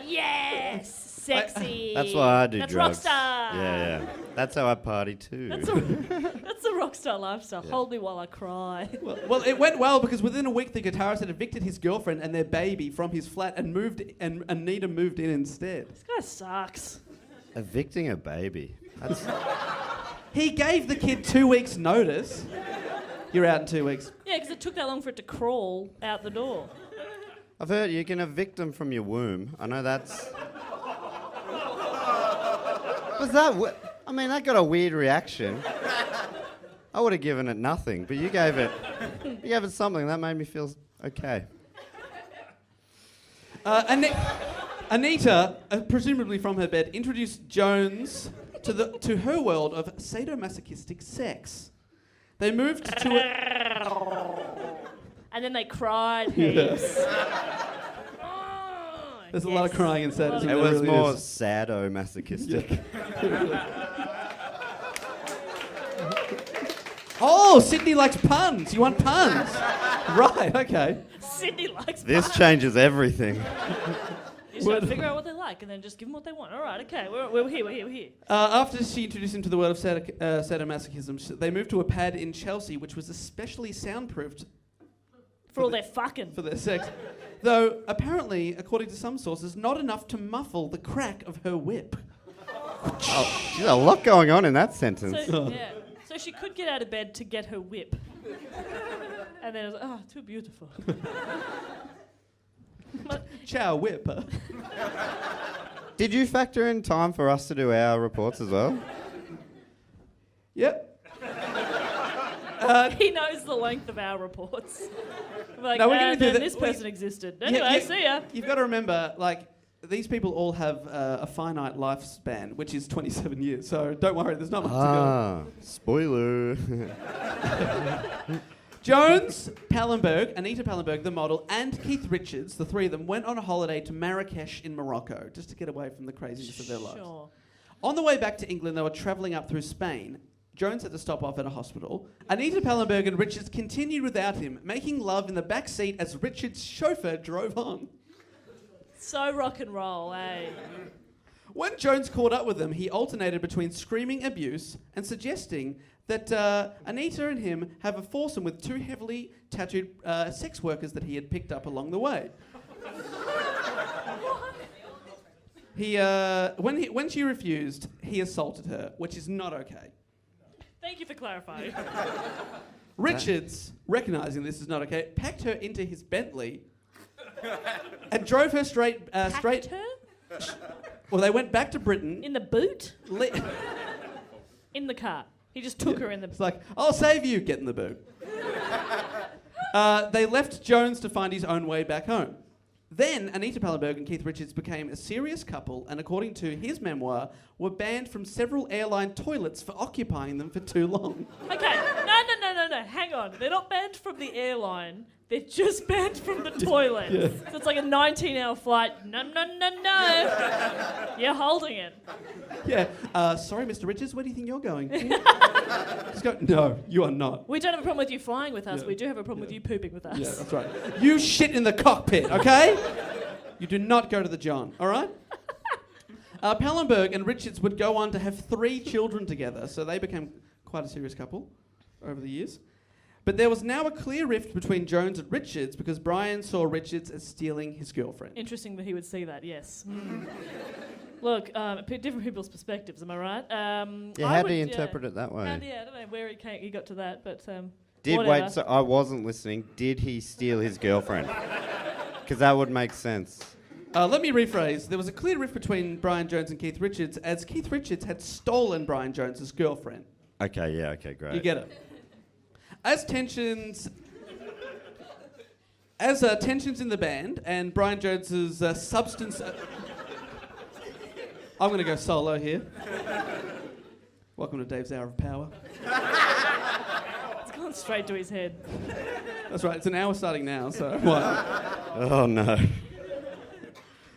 S5: Yes. Sexy.
S4: That's why I do
S5: That's
S4: drugs.
S5: rockstar.
S4: Yeah. That's how I party too.
S5: That's the rockstar lifestyle. Hold me while I cry.
S3: Well, it went well because within a week the guitarist had evicted his girlfriend and their baby from his flat and Anita moved in instead.
S5: This guy sucks.
S4: Evicting a baby. That's
S3: He gave the kid 2 weeks' notice. You're out in 2 weeks.
S5: Yeah, because it took that long for it to crawl out the door.
S4: I've heard you can evict them from your womb. I know that's... Was that... I mean, that got a weird reaction. I would have given it nothing, but you gave it something. That made me feel okay.
S3: Anita, presumably from her bed, introduced Jones to her world of sadomasochistic sex. They moved to
S5: And then they cried heaps.
S3: There's a lot of crying and sadness.
S4: It
S3: There
S4: was
S3: really
S4: more
S3: is.
S4: sadomasochistic.
S3: Oh, Sydney likes puns. You want puns? Right, okay.
S5: Sydney likes
S4: This
S5: puns.
S4: changes everything.
S5: You just gotta figure out what they like and then just give them what they want. All right, okay, we're here.
S3: After she introduced him to the world of sadomasochism, they moved to a pad in Chelsea, which was especially soundproofed
S5: For all their fucking.
S3: for their sex. Though, apparently, according to some sources, not enough to muffle the crack of her whip.
S4: Oh, there's a lot going on in that sentence.
S5: So, yeah. So she could get out of bed to get her whip. And then it was like, oh, too beautiful.
S3: Ciao, whip.
S4: Did you factor in time for us to do our reports as well?
S3: Yep.
S5: He knows the length of our reports. Like,
S3: No, we're gonna do that.
S5: this person existed. Anyway, see ya.
S3: You've got to remember, like, these people all have a finite lifespan, which is 27 years. So don't worry, there's not much to go.
S4: Spoiler.
S3: Jones, Pallenberg, Anita Pallenberg, the model, and Keith Richards, the three of them, went on a holiday to Marrakesh in Morocco, just to get away from the craziness of their lives.
S5: Sure.
S3: On the way back to England, they were travelling up through Spain. Jones had to stop off at a hospital. Anita Pallenberg and Richards continued without him, making love in the back seat as Richards' chauffeur drove on.
S5: So rock and roll, eh?
S3: When Jones caught up with them, he alternated between screaming abuse and suggesting that Anita and him have a foursome with two heavily tattooed sex workers that he had picked up along the way. When she refused, he assaulted her, which is not okay.
S5: Thank you for clarifying.
S3: Richards, recognising this is not okay, packed her into his Bentley and drove her straight.
S5: Packed her?
S3: Well, they went back to Britain.
S5: In the boot? In the car. He just took her in the boot.
S3: It's like, I'll save you, get in the boot. They left Jones to find his own way back home. Then Anita Pallenberg and Keith Richards became a serious couple and, according to his memoir, were banned from several airline toilets for occupying them for too long.
S5: Okay, no. Hang on. They're not banned from the airline. They're just banned from the toilet.
S3: Yeah.
S5: So it's like a 19-hour flight. No. You're holding it.
S3: Yeah. Sorry, Mr. Richards, where do you think you're going? Just go, no, you are not.
S5: We don't have a problem with you flying with us.
S3: Yeah.
S5: We do have a problem with you pooping with us.
S3: Yeah, that's right. You shit in the cockpit, okay? You do not go to the John, all right? Pallenberg and Richards would go on to have 3 children together, so they became quite a serious couple over the years. But there was now a clear rift between Jones and Richards because Brian saw Richards as stealing his girlfriend.
S5: Interesting that he would see that, yes. Look, different people's perspectives, am I right?
S4: How do you interpret it that way?
S5: I don't know where he got to that, but
S4: Wait, so I wasn't listening. Did he steal his girlfriend? Because that would make sense.
S3: Let me rephrase. There was a clear rift between Brian Jones and Keith Richards as Keith Richards had stolen Brian Jones's girlfriend.
S4: Okay, great.
S3: You get it. As tensions in the band and Brian Jones's substance... I'm going to go solo here. Welcome to Dave's Hour of Power.
S5: it's gone straight to his head.
S3: That's right, it's an hour starting now, so... What?
S4: Oh, no.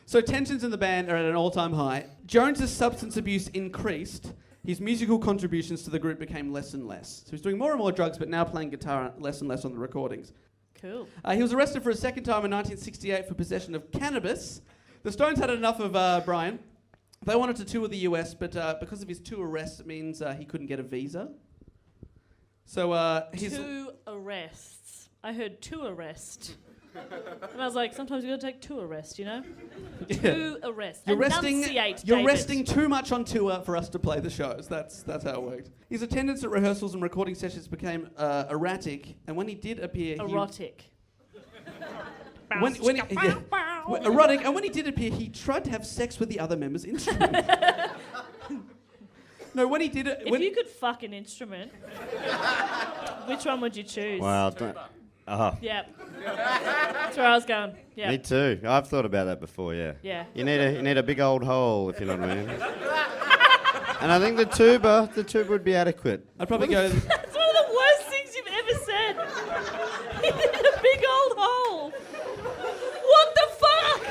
S3: So tensions in the band are at an all-time high. Jones's substance abuse increased. His musical contributions to the group became less and less. So he's doing more and more drugs, but now playing guitar less and less on the recordings.
S5: Cool.
S3: He was arrested for a second time in 1968 for possession of cannabis. The Stones had enough of Brian. They wanted to tour the US, but because of his 2 arrests, it means he couldn't get a visa. So his...
S5: 2 arrests. I heard 2 arrest. And I was like, sometimes you got to take 2 arrests, you know?
S3: Yeah.
S5: 2 arrests.
S3: You're
S5: David.
S3: resting too much on tour for us to play the shows. That's how it worked. His attendance at rehearsals and recording sessions became erratic, and when he did appear...
S5: Erotic.
S3: Erotic, and when he did appear, he tried to have sex with the other members' instruments. No, when he did it...
S5: If you could fuck an instrument, which one would you choose?
S4: Wow.
S5: Yep. That's where I was going. Yeah.
S4: Me too. I've thought about that before, yeah.
S5: Yeah.
S4: You need a big old hole, if you know what I mean. And I think the tuba would be adequate.
S3: I'd probably go...
S5: That's one of the worst things you've ever said. He did a big old hole. What the fuck?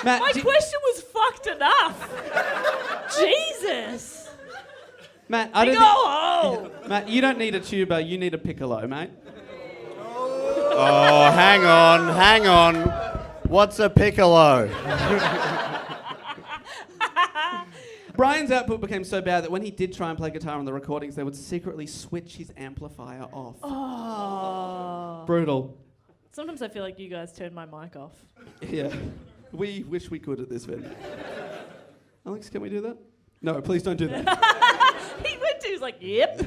S3: Matt,
S5: My question was fucked enough. Jesus.
S3: Matt, I
S5: Big
S3: don't
S5: old hole.
S3: Matt, you don't need a tuba, you need a piccolo, mate.
S4: Oh, hang on. What's a piccolo?
S3: Brian's output became so bad that when he did try and play guitar on the recordings, they would secretly switch his amplifier off.
S5: Oh.
S3: Brutal.
S5: Sometimes I feel like you guys turn my mic off.
S3: Yeah. We wish we could at this venue. Alex, can we do that? No, please don't do that.
S5: He went to, he's like, yep.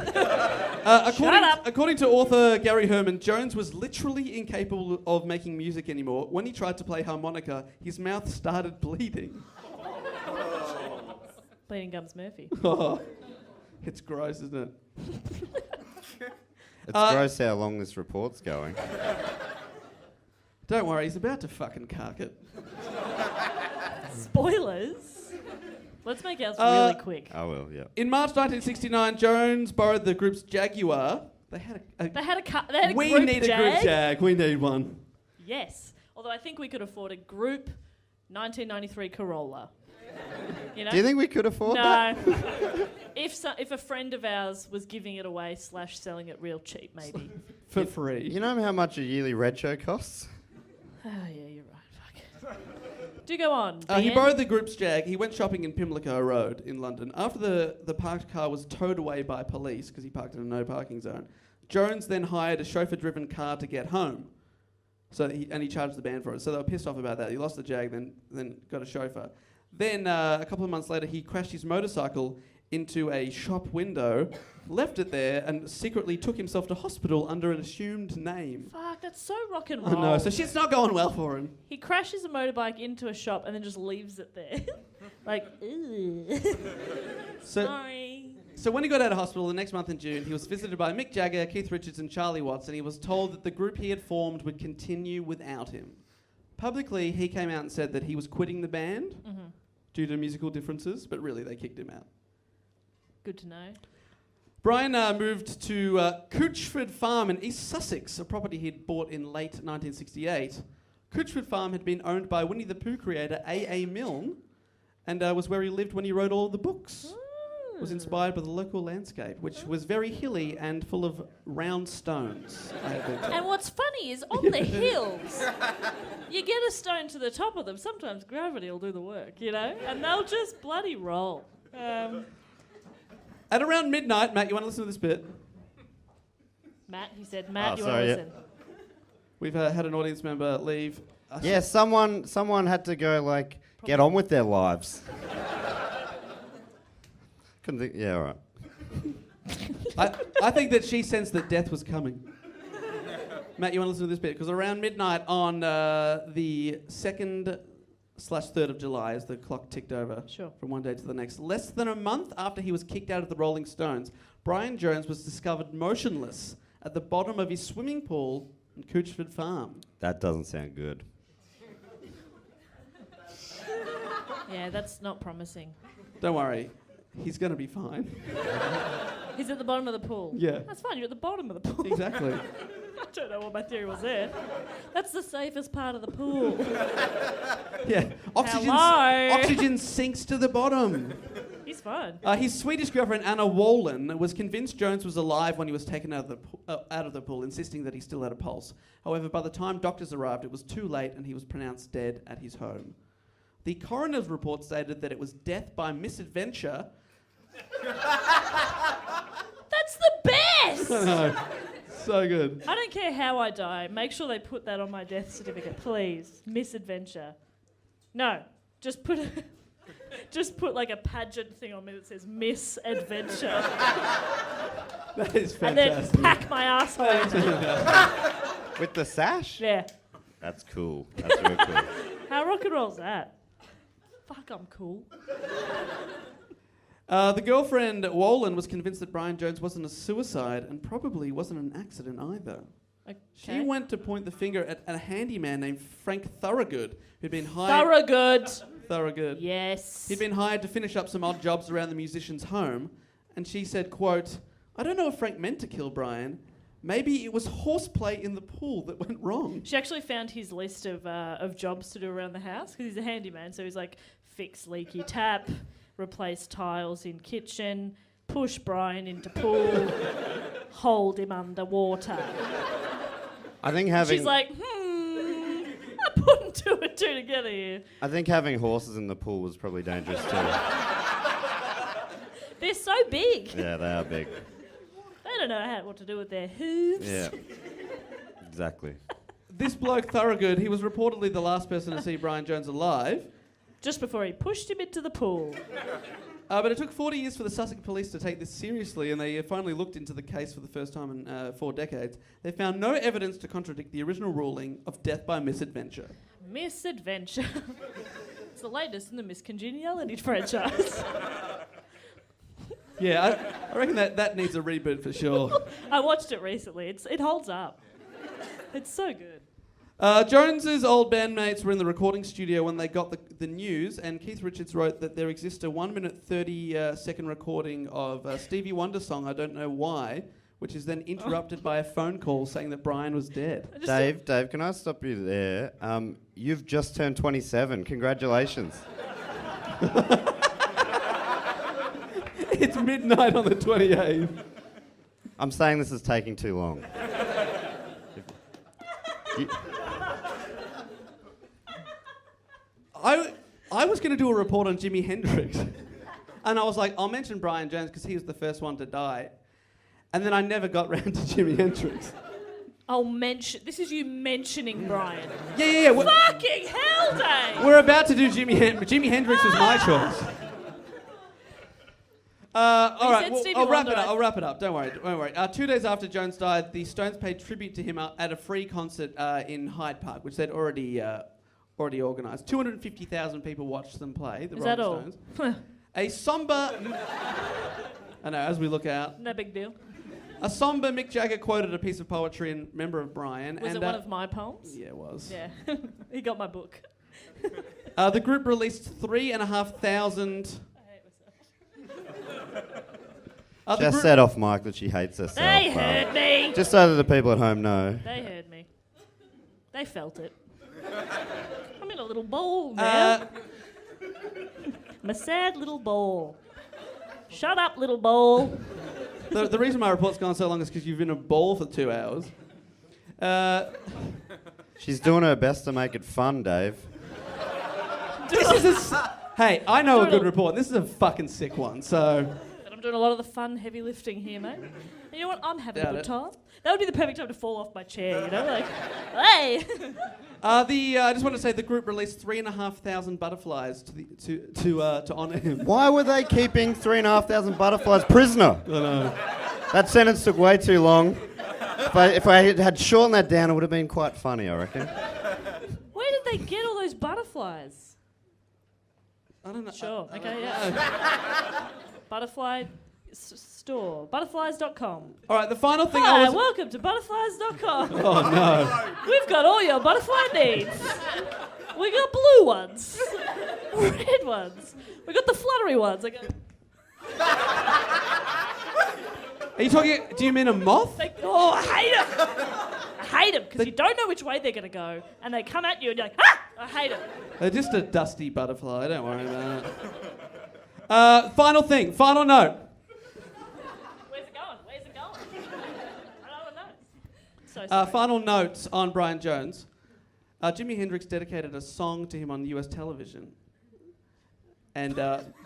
S3: According to author Gary Herman, Jones was literally incapable of making music anymore. When he tried to play harmonica, his mouth started bleeding.
S5: Bleeding Gums Murphy.
S3: Oh, it's gross, isn't it?
S4: It's gross how long this report's going.
S3: Don't worry, he's about to fucking cark it.
S5: Spoilers. Let's make ours really quick.
S4: I will, yeah.
S3: In March 1969, Jones borrowed the group's Jaguar. They had a
S5: We
S3: group Jag. We need one.
S5: Yes. Although I think we could afford a group 1993 Corolla. You know?
S4: Do you think we could afford that?
S5: No. If a friend of ours was giving it away / selling it real cheap, maybe.
S3: For free.
S4: You know how much a yearly retro costs?
S5: Oh, yeah, you're right. Fuck. Do go on.
S3: He
S5: Ben.
S3: borrowed the group's Jag. He went shopping in Pimlico Road in London. After the parked car was towed away by police because he parked in a no parking zone, Jones then hired a chauffeur-driven car to get home. He charged the band for it. So they were pissed off about that. He lost the Jag, then got a chauffeur. Then a couple of months later, he crashed his motorcycle into a shop window, left it there, and secretly took himself to hospital under an assumed name.
S5: Fuck, that's so rock and
S3: I
S5: roll.
S3: know, so shit's not going well for him.
S5: He crashes a motorbike into a shop and then just leaves it there. Like, ew. Sorry.
S3: So when he got out of hospital the next month in June, he was visited by Mick Jagger, Keith Richards and Charlie Watts, and he was told that the group he had formed would continue without him. Publicly, he came out and said that he was quitting the band due to musical differences, but really they kicked him out.
S5: Good to know.
S3: Brian moved to Couchford Farm in East Sussex, a property he'd bought in late 1968. Couchford Farm had been owned by Winnie the Pooh creator A.A. Milne and was where he lived when he wrote all of the books. It was inspired by the local landscape, which was very hilly and full of round stones.
S5: And what's funny is on the hills, you get a stone to the top of them, sometimes gravity will do the work, you know? And they'll just bloody roll.
S3: At around midnight, Matt, you want to listen to this bit?
S5: Matt, he said, Matt, you
S4: sorry,
S5: want
S4: yeah.
S5: to listen?
S3: We've had an audience member leave.
S4: Yeah, someone had to go, get on with their lives. Couldn't think, yeah, all right.
S3: I think that she sensed that death was coming. Matt, you want to listen to this bit? Because around midnight on the 2nd/3rd of July, as the clock ticked over from one day to the next, less than a month after he was kicked out of the Rolling Stones, Brian Jones was discovered motionless at the bottom of his swimming pool in Couchford Farm.
S4: That doesn't sound good.
S5: Yeah, that's not promising.
S3: Don't worry, he's going to be fine.
S5: He's at the bottom of the pool.
S3: Yeah.
S5: That's fine, you're at the bottom of the pool.
S3: Exactly.
S5: I don't know what my theory was there. That's the safest part of the pool.
S3: Yeah.
S5: Hello?
S3: Oxygen sinks to the bottom.
S5: He's fine.
S3: His Swedish girlfriend Anna Wolin was convinced Jones was alive when he was taken out of the pool, insisting that he still had a pulse. However, by the time doctors arrived, it was too late and he was pronounced dead at his home. The coroner's report stated that it was death by misadventure.
S5: That's the best!
S3: I know. So good.
S5: I don't care how I die. Make sure they put that on my death certificate, please. Misadventure. No, just put like a pageant thing on me that says Misadventure.
S3: That is
S5: And
S3: fantastic.
S5: then pack my asshole in it.
S4: With the sash?
S5: Yeah.
S4: That's cool. That's real cool.
S5: How rock and roll's that? Fuck, I'm cool.
S3: The girlfriend, Wolin, was convinced that Brian Jones wasn't a suicide and probably wasn't an accident either.
S5: Okay.
S3: She went to point the finger at a handyman named Frank Thorogood, who'd been hired... Thorogood.
S5: Yes.
S3: He'd been hired to finish up some odd jobs around the musician's home, and she said, quote, "I don't know if Frank meant to kill Brian. Maybe it was horseplay in the pool that went wrong."
S5: She actually found his list of jobs to do around the house, because he's a handyman, so he's like, fix leaky tap, replace tiles in kitchen, push Brian into pool, hold him underwater.
S4: I think having...
S5: She's like, I put two and two together here.
S4: I think having horses in the pool was probably dangerous too.
S5: They're so big.
S4: Yeah, they are big.
S5: They don't know what to do with their hooves.
S4: Yeah. Exactly.
S3: This bloke, Thorogood, he was reportedly the last person to see Brian Jones alive.
S5: Just before he pushed him into the pool.
S3: But it took 40 years for the Sussex police to take this seriously, and they finally looked into the case for the first time in 4 decades. They found no evidence to contradict the original ruling of death by misadventure.
S5: Misadventure. It's the latest in the Miscongeniality franchise.
S3: Yeah, I reckon that needs a reboot for sure.
S5: I watched it recently. It holds up. It's so good.
S3: Jones's old bandmates were in the recording studio when they got the news, and Keith Richards wrote that there exists a 1 minute 30 second recording of Stevie Wonder's song, I Don't Know Why, which is then interrupted by a phone call saying that Brian was dead.
S4: Dave, can I stop you there? You've just turned 27. Congratulations.
S3: It's midnight on the 28th.
S4: I'm saying this is taking too long.
S3: I was going to do a report on Jimi Hendrix. And I was like, I'll mention Brian Jones because he was the first one to die. And then I never got round to Jimi Hendrix.
S5: This is you mentioning Brian.
S3: Yeah.
S5: Fucking hell, Dave!
S3: We're about to do Jimi Hendrix. Jimi Hendrix was my choice. All right, I'll wrap it up. Don't worry. 2 days after Jones died, the Stones paid tribute to him at a free concert in Hyde Park, which they'd already organised. 250,000 people watched them play. The Rolling Stones. A somber. I know. As we look out.
S5: No big deal.
S3: A somber Mick Jagger quoted a piece of poetry in member of Brian.
S5: Was it one of my poems?
S3: Yeah, it was.
S5: Yeah. He got my book.
S3: The group released 3,500.
S4: Jess said off mic that she hates herself.
S5: They heard me.
S4: Just so that the people at home know.
S5: They heard me. They felt it. I'm in a little bowl now. I'm a sad little bowl. Shut up, little bowl.
S3: The reason my report's gone so long is because you've been in a bowl for 2 hours.
S4: She's doing her best to make it fun, Dave.
S3: Hey, I know a good report. This is a fucking sick one, so...
S5: But I'm doing a lot of the fun, heavy lifting here, mate. And you know what? I'm having a good
S3: it.
S5: time. That would be the perfect time to fall off my chair, you know? Like, hey!
S3: I just want to say the group released 3,500 butterflies to honour him.
S4: Why were they keeping 3,500 butterflies prisoner?
S3: I know.
S4: That sentence took way too long. If I had shortened that down, it would have been quite funny, I reckon.
S5: Where did they get all those butterflies?
S3: I don't know.
S5: Sure. Okay, yeah. Butterfly store. Butterflies.com.
S3: All right, the final thing
S5: Hi, welcome to butterflies.com.
S3: Oh, no.
S5: We've got all your butterfly needs. We got blue ones. Red ones. We got the fluttery ones.
S3: Are you talking... Do you mean a moth?
S5: I hate them. I hate them because you don't know which way they're going to go. And they come at you and you're like, ah! I hate them.
S3: They're just a dusty butterfly. Don't worry about it. Final note.
S5: Where's it going? I don't know. So sorry.
S3: Final notes on Brian Jones. Jimi Hendrix dedicated a song to him on US television. And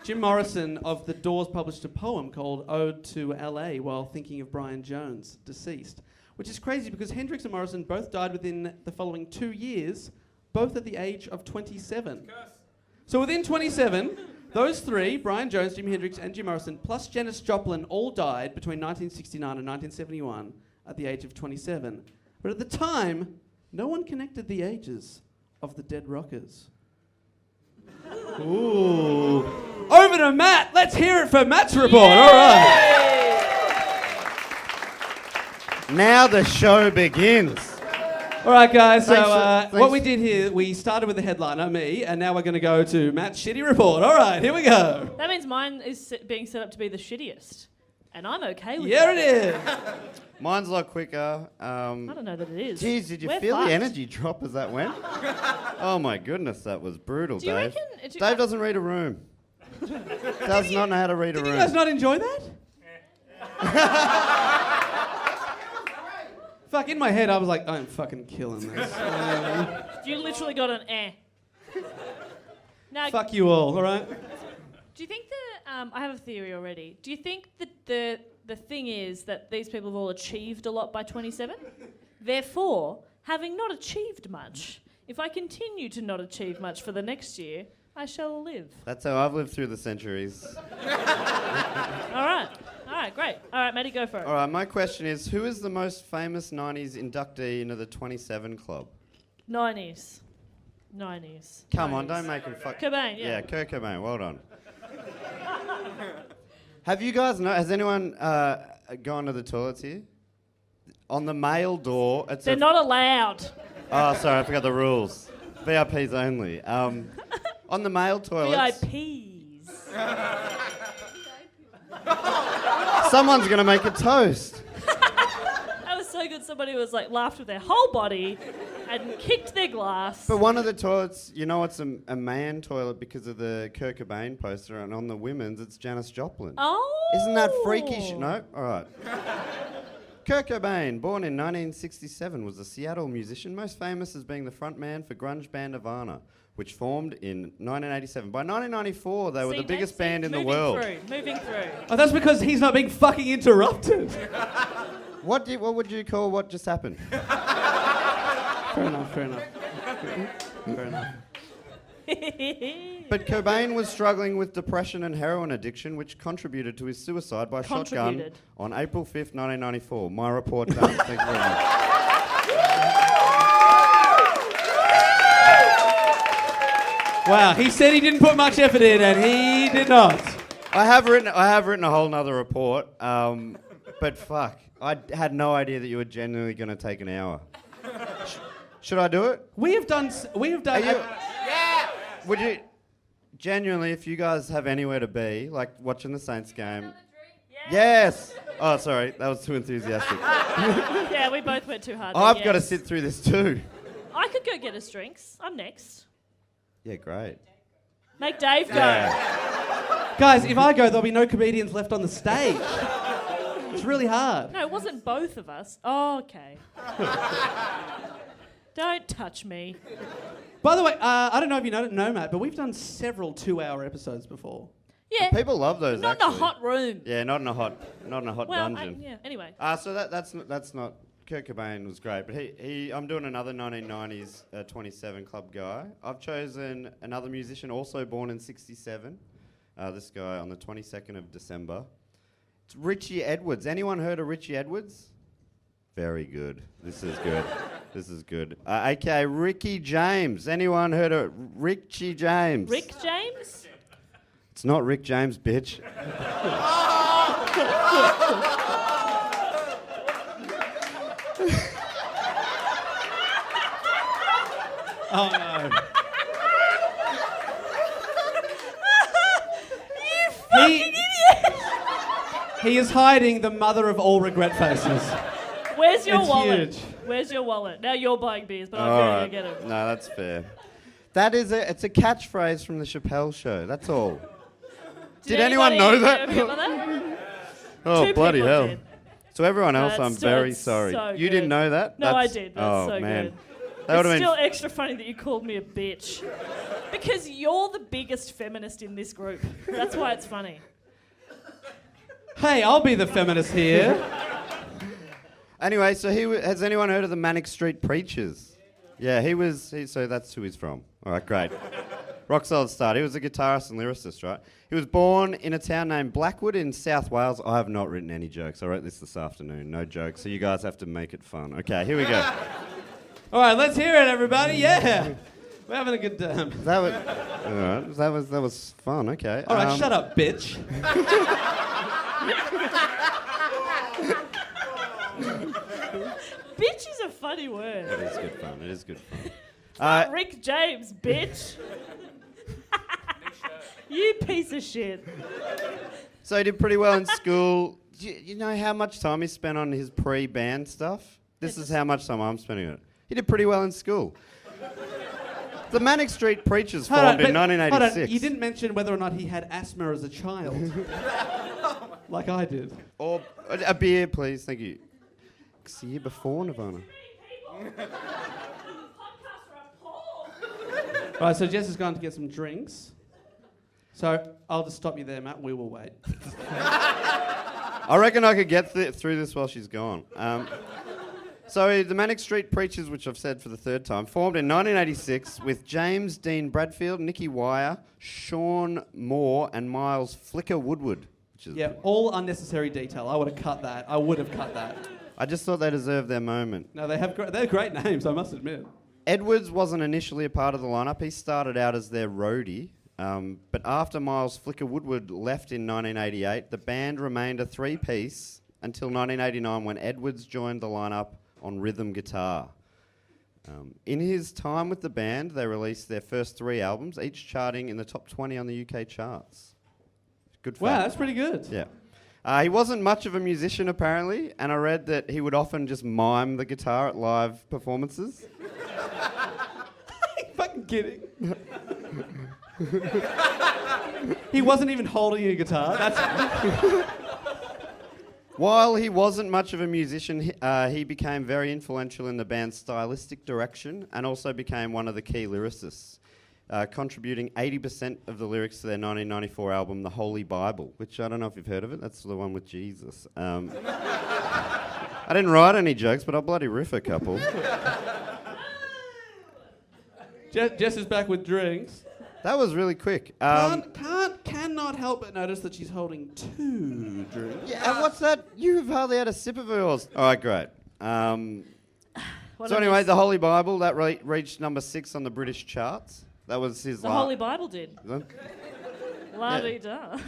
S3: Jim Morrison of The Doors published a poem called Ode to LA while thinking of Brian Jones, deceased. Which is crazy because Hendrix and Morrison both died within the following 2 years, both at the age of 27. So within 27, those three, Brian Jones, Jimi Hendrix and Jim Morrison, plus Janis Joplin, all died between 1969 and 1971 at the age of 27. But at the time, no one connected the ages of the dead rockers. Ooh. Over to Matt. Let's hear it for Matt's report. All right.
S4: Now the show begins.
S3: All right, guys. So
S4: Thanks.
S3: what we did here, we started with the headliner, me, and now we're going to go to Matt's shitty report. All right, here we go.
S5: That means mine is being set up to be the shittiest. And I'm okay with
S3: Here
S5: that.
S3: it is.
S4: Mine's a lot quicker.
S5: I don't know that it is.
S4: Geez, did you
S5: We're
S4: feel
S5: fucked.
S4: the energy drop as that went? Oh my goodness, that was brutal,
S5: Do you
S4: Dave.
S5: reckon...
S4: Dave doesn't read a room. Does not know how to read a
S3: Did
S4: room.
S3: you guys not enjoy that? Fuck, in my head, I was like, I'm fucking killing this.
S5: You literally got an eh. Now,
S3: Fuck you all right?
S5: do you think that... I have a theory already. Do you think that the thing is that these people have all achieved a lot by 27? Therefore, having not achieved much, if I continue to not achieve much for the next year, I shall live.
S4: That's how I've lived through the centuries.
S5: All right, great. All right, Maddie, go for it.
S4: All right, my question is, who is the most famous 90s inductee into the 27 Club?
S5: 90s.
S4: Come on, don't make him fuck...
S5: Cobain, yeah.
S4: Yeah, Kurt Cobain, well done. Have you guys has anyone gone to the toilets here? On the male door, it's
S5: They're not allowed.
S4: Oh, sorry, I forgot the rules. VIPs only. On the male toilets...
S5: VIPs.
S4: Someone's going to make a toast.
S5: That was so good. Somebody was like laughed with their whole body and kicked their glass.
S4: But one of the toilets, you know, it's a man toilet because of the Kurt Cobain poster, and on the women's, it's Janis Joplin.
S5: Oh.
S4: Isn't that freaky? No? All right. Kurt Cobain, born in 1967, was a Seattle musician, most famous as being the frontman for grunge band Nirvana, which formed in 1987. By 1994, they were the biggest band in the world.
S5: Moving through.
S3: Oh, that's because he's not being fucking interrupted.
S4: What would you call what just happened?
S3: Fair enough.
S4: But Cobain was struggling with depression and heroin addiction, which contributed to his suicide by shotgun on April 5th, 1994. My report done. Thank you very much.
S3: Wow, he said he didn't put much effort in, and he did not.
S4: I have written a whole nother report, but fuck, I had no idea that you were genuinely going to take an hour. Should I do it?
S3: We have done.
S4: Would you genuinely, if you guys have anywhere to be, like watching the Saints game? Yes. Oh, sorry, that was too enthusiastic.
S5: Yeah, we both went too hard.
S4: I've got to sit through this too.
S5: I could go get us drinks. I'm next.
S4: Yeah, great.
S5: Make Dave go.
S4: Yeah.
S3: Guys, if I go, there'll be no comedians left on the stage. It's really hard.
S5: No, it wasn't both of us. Oh, okay. Don't touch me.
S3: By the way, I don't know if you know, Matt, but we've done several 2-hour episodes before.
S5: Yeah.
S4: People love those.
S5: Not
S4: actually.
S5: in a hot room.
S4: Yeah, not in a hot dungeon.
S5: Yeah. Anyway.
S4: So that's not. Kurt Cobain was great, but I'm doing another 1990s 27 Club guy. I've chosen another musician also born in 67. This guy on the 22nd of December. It's Richey Edwards. Anyone heard of Richey Edwards? Very good. This is good. AKA Ricky James. Anyone heard of Richey James?
S5: Rick James?
S4: It's not Rick James, bitch.
S3: Oh no.
S5: You fucking idiot!
S3: He is hiding the mother of all regret faces.
S5: Where's your
S3: It's
S5: wallet?
S3: huge.
S5: Where's your wallet? Now you're buying beers, but I'm
S4: All
S5: going
S4: right.
S5: to get them.
S4: No, that's fair. It's a catchphrase from the Chappelle show. That's all. Did anyone know that? Oh,
S5: Two
S4: bloody
S5: people
S4: hell.
S5: did.
S4: So everyone else,
S5: That's
S4: I'm
S5: still-
S4: very
S5: it's
S4: sorry.
S5: so
S4: You
S5: good.
S4: didn't know that?
S5: No, I did. That's so
S4: man.
S5: good.
S4: That would
S5: It's
S4: have
S5: still
S4: been...
S5: extra funny that you called me a bitch. Because you're the biggest feminist in this group. That's why it's funny.
S3: Hey, I'll be the feminist here.
S4: Anyway, so has anyone heard of the Manic Street Preachers? Yeah, so that's who he's from. All right, great. Rock solid start. He was a guitarist and lyricist, right? He was born in a town named Blackwood in South Wales. I have not written any jokes. I wrote this afternoon. No jokes. So you guys have to make it fun. Okay, here we go.
S3: All right, let's hear it, everybody. Yeah. We're having a good time.
S4: That was, all right, that was fun. Okay.
S3: All right, shut up, bitch.
S5: Bitch is a funny word.
S4: It is good fun.
S5: Rick James, bitch. You piece of shit.
S4: So he did pretty well in school. Do you know how much time he spent on his pre-band stuff? This is how much time I'm spending on it. He did pretty well in school. The Manic Street Preachers formed in 1986.
S3: Hold on. You didn't mention whether or not he had asthma as a child. Like I did.
S4: Or a beer, please. Thank you. It's the year before Nirvana.
S3: All right, so Jess has gone to get some drinks. So I'll just stop you there, Matt. We will wait.
S4: I reckon I could get through this while she's gone. So the Manic Street Preachers, which I've said for the third time, formed in 1986 with James Dean Bradfield, Nicky Wire, Sean Moore, and Miles Flicker Woodward. Which is
S3: all unnecessary detail. I would have cut that.
S4: I just thought they deserved their moment.
S3: No, they're great names, I must admit.
S4: Edwards wasn't initially a part of the lineup. He started out as their roadie. But after Miles Flicker Woodward left in 1988, the band remained a three-piece until 1989 when Edwards joined the lineup on rhythm guitar. In his time with the band, they released their first 3 albums, each charting in the top 20 on the UK charts. Good fact.
S3: Wow, that's pretty good.
S4: Yeah. He wasn't much of a musician, apparently, and I read that he would often just mime the guitar at live performances.
S3: Fucking kidding. He wasn't even holding a guitar.
S4: While he wasn't much of a musician, he became very influential in the band's stylistic direction and also became one of the key lyricists, contributing 80% of the lyrics to their 1994 album, The Holy Bible, which I don't know if you've heard of it. That's the one with Jesus. I didn't write any jokes, but I'll bloody riff a couple.
S3: Jess is back with drinks.
S4: That was really quick.
S3: Cannot help but notice that she's holding 2 drinks.
S4: Yeah, and what's that? You've hardly had a sip of yours. All right, great. So anyway, the Holy Bible, that reached number 6 on the British charts. That was his
S5: The Holy Bible did.
S4: Huh?
S5: La-dee-da.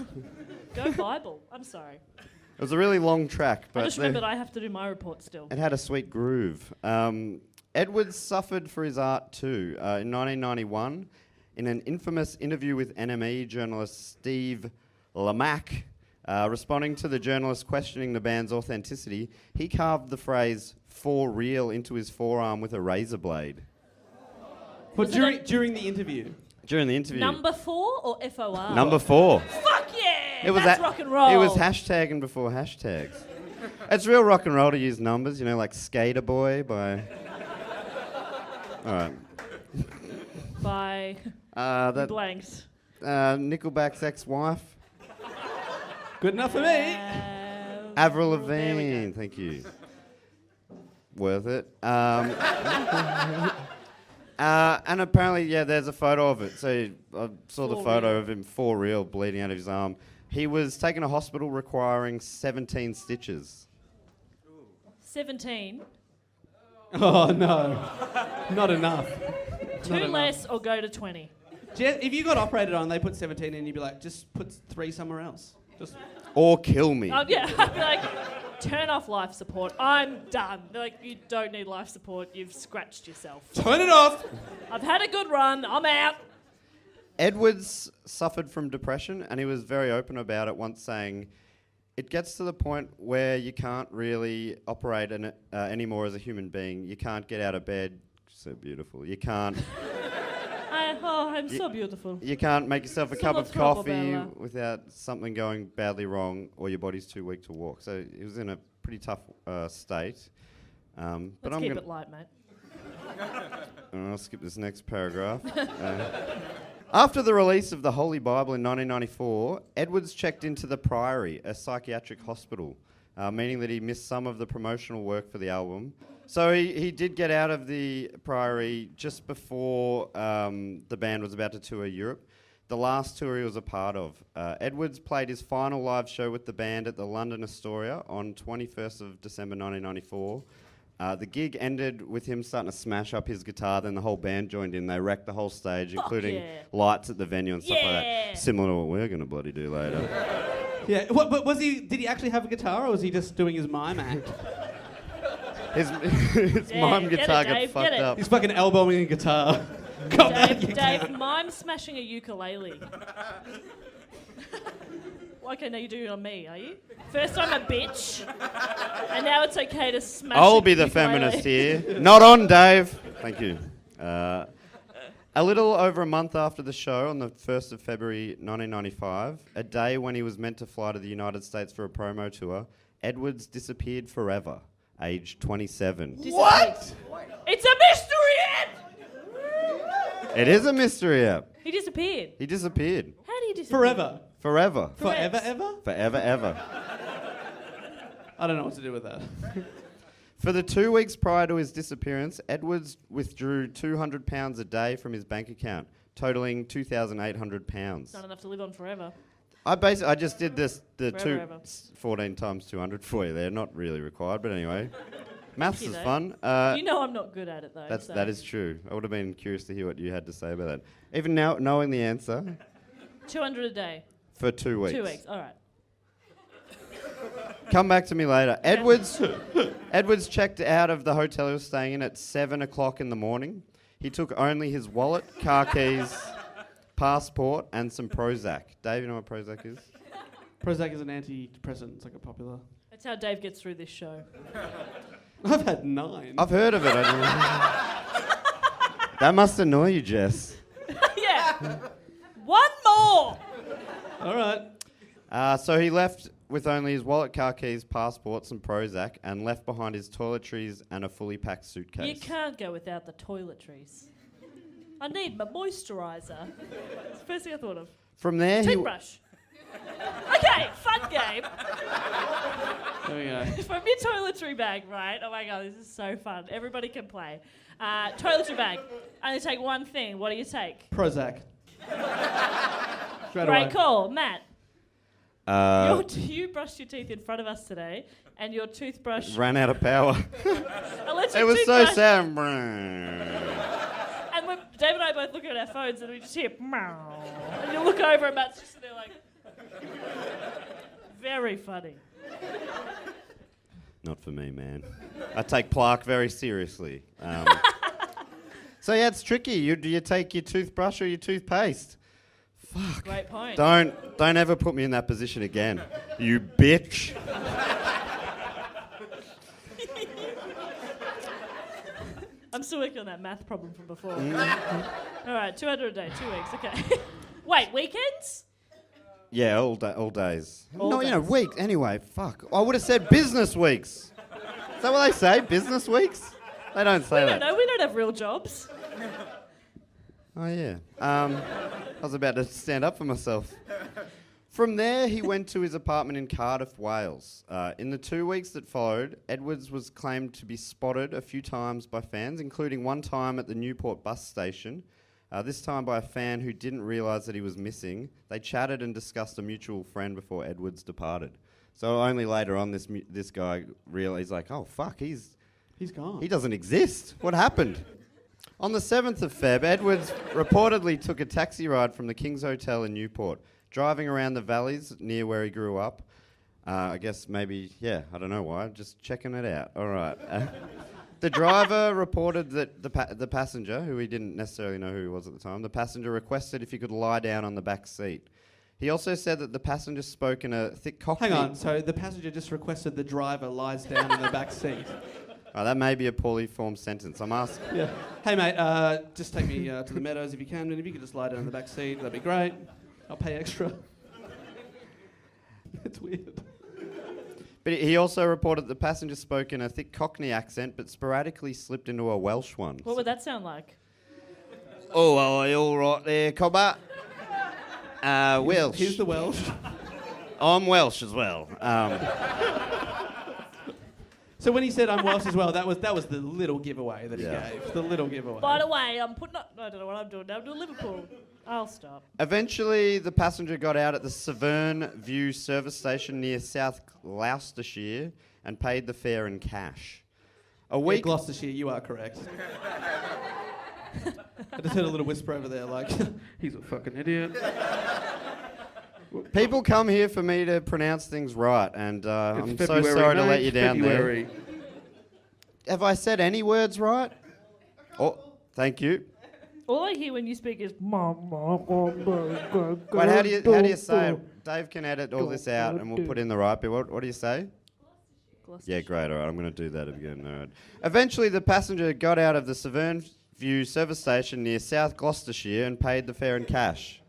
S5: Go Bible. I'm sorry.
S4: It was a really long track, but
S5: I just remembered I have to do my report still.
S4: it had a sweet groove. Edwards suffered for his art too. In 1991, in an infamous interview with NME journalist Steve Lamack, responding to the journalist questioning the band's authenticity, he carved the phrase "for real" into his forearm with a razor blade.
S3: But during the interview?
S4: During the interview.
S5: Number 4 or FOR?
S4: Number 4.
S5: Fuck yeah! That's rock and roll.
S4: It was hashtagging before hashtags. It's real rock and roll to use numbers, you know, like Skater Boy by... All right.
S5: By...
S4: that
S5: blanks.
S4: Nickelback's ex-wife.
S3: Good enough for me.
S4: Avril Lavigne, thank you. Worth it. And apparently, there's a photo of it. So I saw the photo of him for real, bleeding out of his arm. He was taken to hospital requiring 17 stitches.
S5: 17?
S3: Oh, no. Not enough.
S5: Two less or go to 20?
S3: If you got operated on, they put 17 in, you'd be like, just put 3 somewhere else.
S4: Or kill me.
S5: Yeah, I'd be like, turn off life support. I'm done. They're like, you don't need life support. You've scratched yourself.
S3: Turn it off.
S5: I've had a good run. I'm out.
S4: Edwards suffered from depression, and he was very open about it, once saying, "It gets to the point where you can't really operate anymore as a human being. You can't get out of bed." So beautiful. You can't...
S5: I'm so beautiful.
S4: You can't make yourself a cup
S5: Solo
S4: of coffee
S5: Bella.
S4: without something going badly wrong, or your body's too weak to walk. So he was in a pretty tough state.
S5: Let's keep it light, mate.
S4: I'll skip this next paragraph. After the release of the Holy Bible in 1994, Edwards checked into the Priory, a psychiatric hospital, meaning that he missed some of the promotional work for the album. So he did get out of the Priory just before the band was about to tour Europe, the last tour he was a part of. Edwards played his final live show with the band at the London Astoria on 21st of December 1994. The gig ended with him starting to smash up his guitar, then the whole band joined in. They wrecked the whole stage, including lights at the venue and stuff like that. Similar to what we're going to bloody do later.
S3: Yeah, but did he actually have a guitar, or was he just doing his mime act?
S4: His mime guitar got fucked up.
S3: He's fucking elbowing a guitar.
S5: Dave, mime smashing a ukulele. Okay, now you're doing it on me, are you? First I'm a bitch, and now it's okay to smash
S4: I'll be the feminist here. Not on, Dave. Thank you. A little over a month after the show, on the 1st of February 1995, a day when he was meant to fly to the United States for a promo tour, Edwards disappeared forever, aged 27.
S3: What?
S5: It's a mystery app!
S4: It is a mystery app.
S5: He disappeared.
S4: He disappeared.
S5: How did he disappear?
S3: Forever.
S4: Forever.
S3: Forever ever?
S4: Forever ever.
S3: I don't know what to do with that.
S4: For the 2 weeks prior to his disappearance, Edwards withdrew £200 a day from his bank account, totaling £2,800.
S5: Not enough to live on forever.
S4: I just did the
S5: Forever.
S4: 14 times 200 for you there. Not really required, but anyway. Maths
S5: You
S4: is
S5: know.
S4: fun.
S5: You know I'm not good at it though.
S4: That is true. I would have been curious to hear what you had to say about that. Even now, knowing the answer,
S5: 200 a day.
S4: for 2 weeks.
S5: 2 weeks. All right.
S4: Come back to me later. Edwards checked out of the hotel he was staying in at 7 o'clock in the morning. He took only his wallet, car keys, passport, and some Prozac. Dave, you know what Prozac is?
S3: Prozac is an antidepressant. It's like a popular.
S5: That's how Dave gets through this show.
S3: I've had 9.
S4: I've heard of it. That must annoy you, Jess.
S5: Yeah. One more.
S3: All right.
S4: So he left with only his wallet, car keys, passport, some Prozac, and left behind his toiletries and a fully packed suitcase.
S5: You can't go without the toiletries. I need my moisturiser. That's the first thing I thought of.
S4: From there,
S5: Toothbrush. Okay, fun game.
S3: There we go.
S5: From your toiletry bag, right? Oh my god, this is so fun. Everybody can play. Toiletry bag. Only take one thing. What do you take?
S3: Prozac. Straight away.
S5: Great call, Matt. You brushed your teeth in front of us today, and your toothbrush.
S4: ran out of power.
S5: Electric
S4: It was so
S5: toothbrush-
S4: sad.
S5: And when Dave and I both look at our phones, and we just hear meow. And you look over, and Matt's just there like. Very funny.
S4: Not for me, man. I take plaque very seriously. So yeah, it's tricky. Do you take your toothbrush or your toothpaste? Fuck.
S5: Great point.
S4: Don't ever put me in that position again, you bitch.
S5: I'm still working on that math problem from before. All right, 200 a day, 2 weeks. Okay. Wait, weekends?
S4: Yeah, all days.
S5: All
S4: no,
S5: days.
S4: weeks. Anyway, fuck. I would have said business weeks. Is that what they say? Business weeks? They don't say
S5: I
S4: that.
S5: don't know. We don't have real jobs.
S4: Oh, yeah. I was about to stand up for myself. From there, he went to his apartment in Cardiff, Wales. In the 2 weeks that followed, Edwards was claimed to be spotted a few times by fans, including one time at the Newport bus station. This time by a fan who didn't realise that he was missing. They chatted and discussed a mutual friend before Edwards departed. So only later on, this guy realised, like, oh, fuck, he's
S3: gone.
S4: he doesn't exist. What happened? On the 7th of Feb, Edwards reportedly took a taxi ride from the King's Hotel in Newport, driving around the valleys near where he grew up. I guess maybe, I don't know why, just checking it out. All right. The driver reported that the passenger, who he didn't necessarily know who he was at the time, the passenger requested if he could lie down on the back seat. He also said that the passenger spoke in a thick Cockney...
S3: Hang on, so the passenger just requested the driver lies down in the back seat.
S4: Oh, that may be a poorly formed sentence. I'm asking.
S3: Yeah. Hey, mate, just take me to the Meadows if you can, and if you could just lie down in the back seat, that'd be great. I'll pay extra. It's weird.
S4: But he also reported the passenger spoke in a thick Cockney accent, but sporadically slipped into a Welsh one.
S5: What would that sound like?
S4: Oh, are you all right there, cobber? Welsh.
S3: Here's the Welsh.
S4: I'm Welsh as well.
S3: So when he said I'm Welsh as well, that was the little giveaway that he
S4: Yeah.
S3: gave. The little giveaway.
S5: By the way, I'm putting up... I don't know what I'm doing now. I'm doing Liverpool. I'll stop.
S4: Eventually, the passenger got out at the Severn View service station near South Gloucestershire and paid the fare in cash. A
S3: Yeah,
S4: week...
S3: Gloucestershire, you are correct. I just heard a little whisper over there, like, he's a fucking idiot.
S4: People come here for me to pronounce things right, and I'm so
S3: February,
S4: sorry to
S3: mate,
S4: let you down
S3: February.
S4: there. Have I said any words right? Oh, thank you.
S5: All I hear when you speak is...
S4: Wait, how do you say it? Dave can edit all this out, and we'll put in the right bit. What do you say? Yeah, great. All right, I'm going to do that again. All right. Eventually, the passenger got out of the Severn View service station near South Gloucestershire and paid the fare in cash.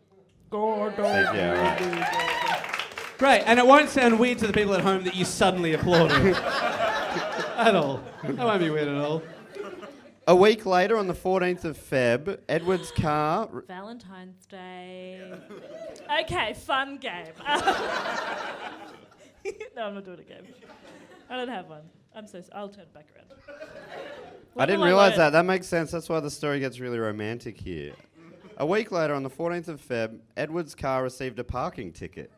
S4: Thank you. All right.
S3: Great, and it won't sound weird to the people at home that you suddenly applauded. At all. That won't be weird at all.
S4: A week later, on the 14th of Feb, Edward's car...
S5: Valentine's Day. Okay, fun game. No, I'm not doing a game. I don't have one. I'll turn it back around.
S4: I didn't realise that. That makes sense. That's why the story gets really romantic here. A week later, on the 14th of Feb, Edwards' car received a parking ticket.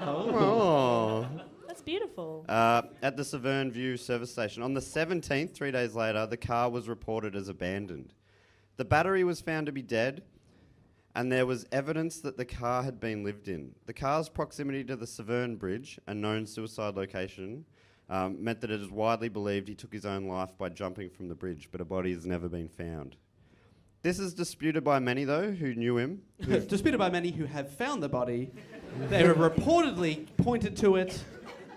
S4: Oh.
S5: That's beautiful.
S4: At the Severn View service station. On the 17th, 3 days later, the car was reported as abandoned. The battery was found to be dead, and there was evidence that the car had been lived in. The car's proximity to the Severn Bridge, a known suicide location, meant that it is widely believed he took his own life by jumping from the bridge, but a body has never been found. This is disputed by many, though, who knew him.
S3: Disputed by many who have found the body. They have reportedly pointed to it,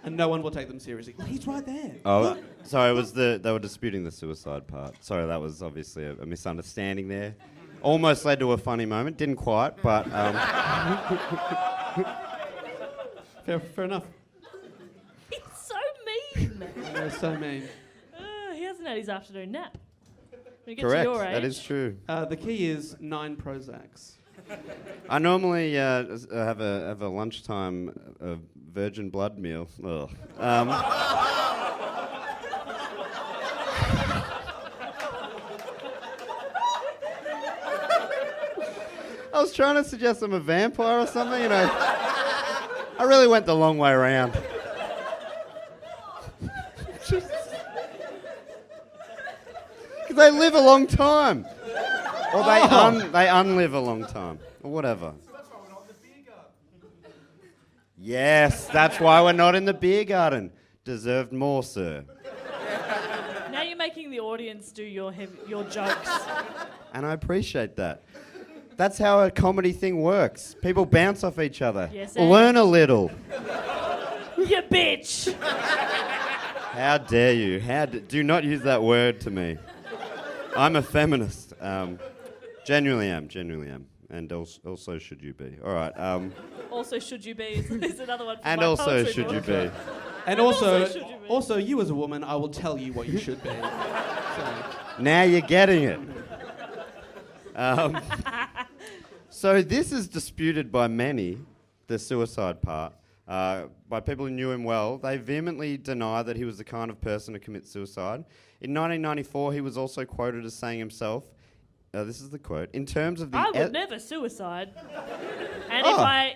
S3: and no one will take them seriously. Well, he's right there.
S4: Oh, sorry, it was they were disputing the suicide part. Sorry, that was obviously a misunderstanding there. Almost led to a funny moment. Didn't quite, but...
S3: Fair enough.
S5: He's so mean.
S3: They're so mean.
S5: He hasn't had his afternoon nap. When you get
S4: Correct,
S5: to your age,
S4: that is true.
S3: The key is 9 Prozacs.
S4: I normally have a lunchtime virgin blood meal. Ugh. I was trying to suggest I'm a vampire or something, you know. I really went the long way around. Because they live a long time. Or they unlive a long time. Or whatever. Yes, that's why we're not in the beer garden. Deserved more, sir.
S5: now you're making the audience do your jokes.
S4: And I appreciate that. That's how a comedy thing works. People bounce off each other.
S5: Yes,
S4: Learn a little.
S5: You bitch!
S4: How dare you? Do not use that word to me. I'm a feminist. Genuinely am. And also should you be. All right.
S5: Also should you be is another one for
S4: and
S5: my
S4: also
S5: poetry
S4: should you
S5: book.
S4: be.
S3: And also, you as a woman, I will tell you what you should be.
S4: Now you're getting it. So this is disputed by many, the suicide part, by people who knew him well. They vehemently deny that he was the kind of person to commit suicide. In 1994, he was also quoted as saying himself, this is the quote, in terms of the...
S5: I would never suicide. And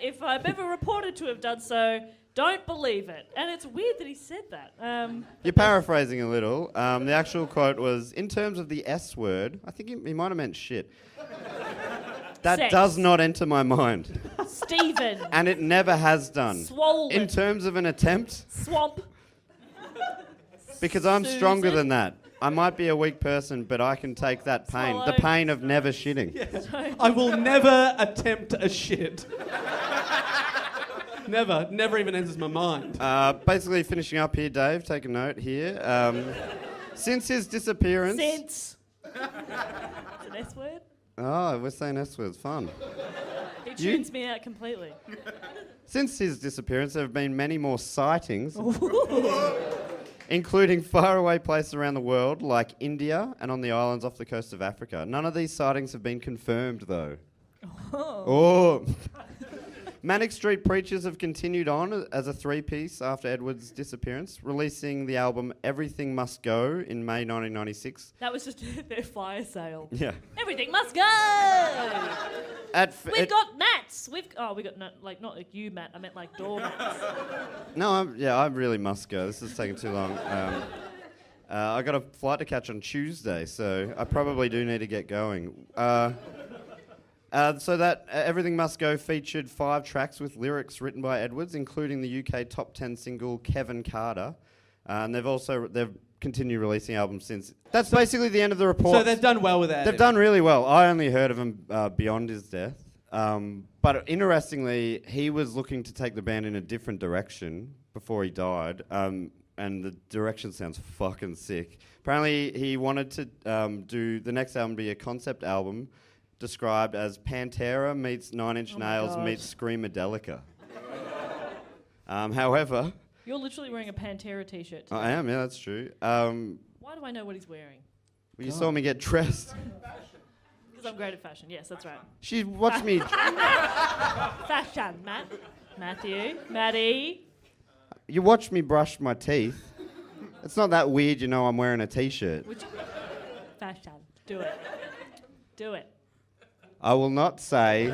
S5: if I'm ever reported to have done so, don't believe it. And it's weird that he said that.
S4: You're paraphrasing a little. The actual quote was, in terms of the S word, I think he might have meant shit. That
S5: Sex.
S4: does not enter my mind.
S5: Stephen.
S4: And it never has done.
S5: Swollen.
S4: In terms of an attempt,
S5: Swamp.
S4: because I'm stronger
S5: Susan.
S4: than that. I might be a weak person, but I can take that pain.
S5: Swallow.
S4: The pain of never shitting.
S3: Yeah. I will never attempt a shit. Never even enters my mind.
S4: Basically, finishing up here, Dave, take a note here. Since his disappearance...
S5: Since. It's an S word.
S4: Oh, we're saying S words, fun.
S5: He tunes me out completely.
S4: Since his disappearance, there have been many more sightings, including faraway places around the world, like India and on the islands off the coast of Africa. None of these sightings have been confirmed, though. Oh. Manic Street Preachers have continued on as a three-piece after Edwards' disappearance, releasing the album Everything Must Go in May 1996.
S5: That was just their fire sale.
S4: Yeah.
S5: Everything must go! We've got mats! We got not like you, Matt. I meant like door mats.
S4: No, I really must go. This is taking too long. I got a flight to catch on Tuesday, so I probably do need to get going. So that Everything Must Go featured 5 tracks with lyrics written by Edwards, including the UK top 10 single Kevin Carter. And they've continued releasing albums since. That's basically the end of the report.
S3: So they've done well with that.
S4: They've done really well. I only heard of him beyond his death. But interestingly, he was looking to take the band in a different direction before he died. And the direction sounds fucking sick. Apparently, he wanted to do the next album be a concept album described as Pantera meets Nine Inch Nails meets Screamadelica. However...
S5: You're literally wearing a Pantera t-shirt today.
S4: I am, yeah, that's true.
S5: Why do I know what he's wearing?
S4: Well, you saw me get dressed.
S5: Because I'm great at fashion. Yes, that's right.
S4: She watched me...
S5: Fashion, Matt. Matthew. Maddie.
S4: You watched me brush my teeth. It's not that weird, I'm wearing a T-shirt.
S5: Fashion. Do it. Do it.
S4: I will not say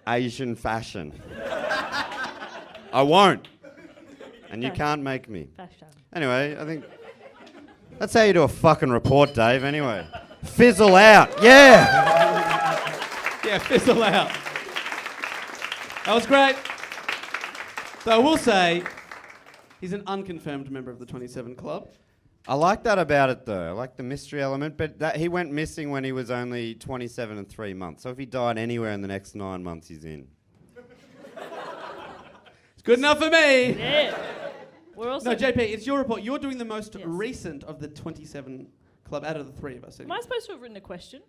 S4: Asian fashion. I won't. And you can't make me.
S5: Fashion.
S4: Anyway, I think that's how you do a fucking report, Dave, anyway. Fizzle out. Yeah.
S3: Yeah, fizzle out. That was great. So I will say, he's an unconfirmed member of the 27 Club.
S4: I like that about it, though. I like the mystery element, but that he went missing when he was only 27 and 3 months. So if he died anywhere in the next 9 months, he's in.
S3: It's good enough for me.
S5: Yeah. We're also.
S3: No, JP, it's your report. You're doing the most
S5: Yes.
S3: recent of the 27 Club out of the three of us.
S5: Am I supposed to have written a question?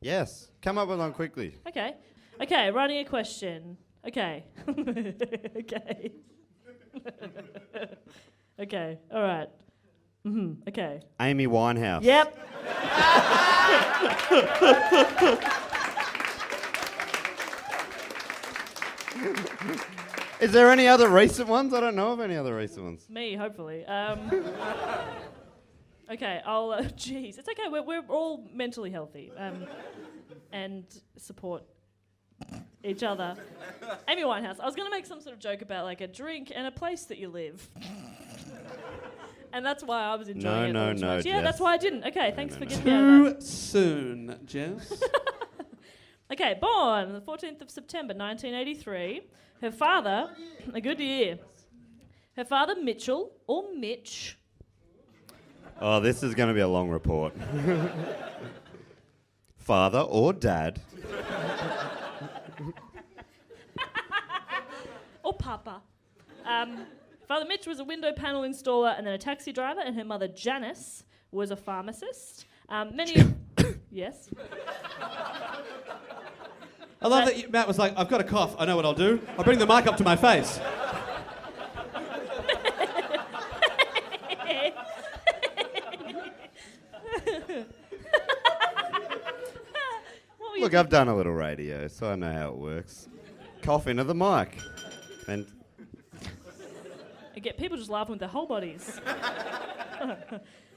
S4: Yes. Come up with one quickly.
S5: Okay. Okay, writing a question. Okay. Okay. Okay, all right. Okay.
S4: Amy Winehouse.
S5: Yep.
S4: Is there any other recent ones? I don't know of any other recent ones.
S5: Me, hopefully. Okay, I'll. Jeez, it's okay. We're all mentally healthy, and support each other. Amy Winehouse. I was going to make some sort of joke about like a drink and a place that you live, and that's why I was enjoying it.
S4: No,
S5: so much. Yeah,
S4: Jess.
S5: that's why I didn't. Okay, thanks for getting me out of that.
S3: Too soon, Jess.
S5: Okay, born on the 14th of September 1983. Her father, a good year. Her father, Mitchell, or Mitch.
S4: Oh, this is going to be a long report. Father or dad.
S5: Or Papa. Father Mitch was a window panel installer and then a taxi driver, and her mother, Janice, was a pharmacist. Yes?
S3: I love that Matt was like, I've got a cough. I know what I'll do. I'll bring the mic up to my face.
S4: Look, I've done a little radio, so I know how it works. Cough into the mic. And
S5: I get people just laughing with their whole bodies.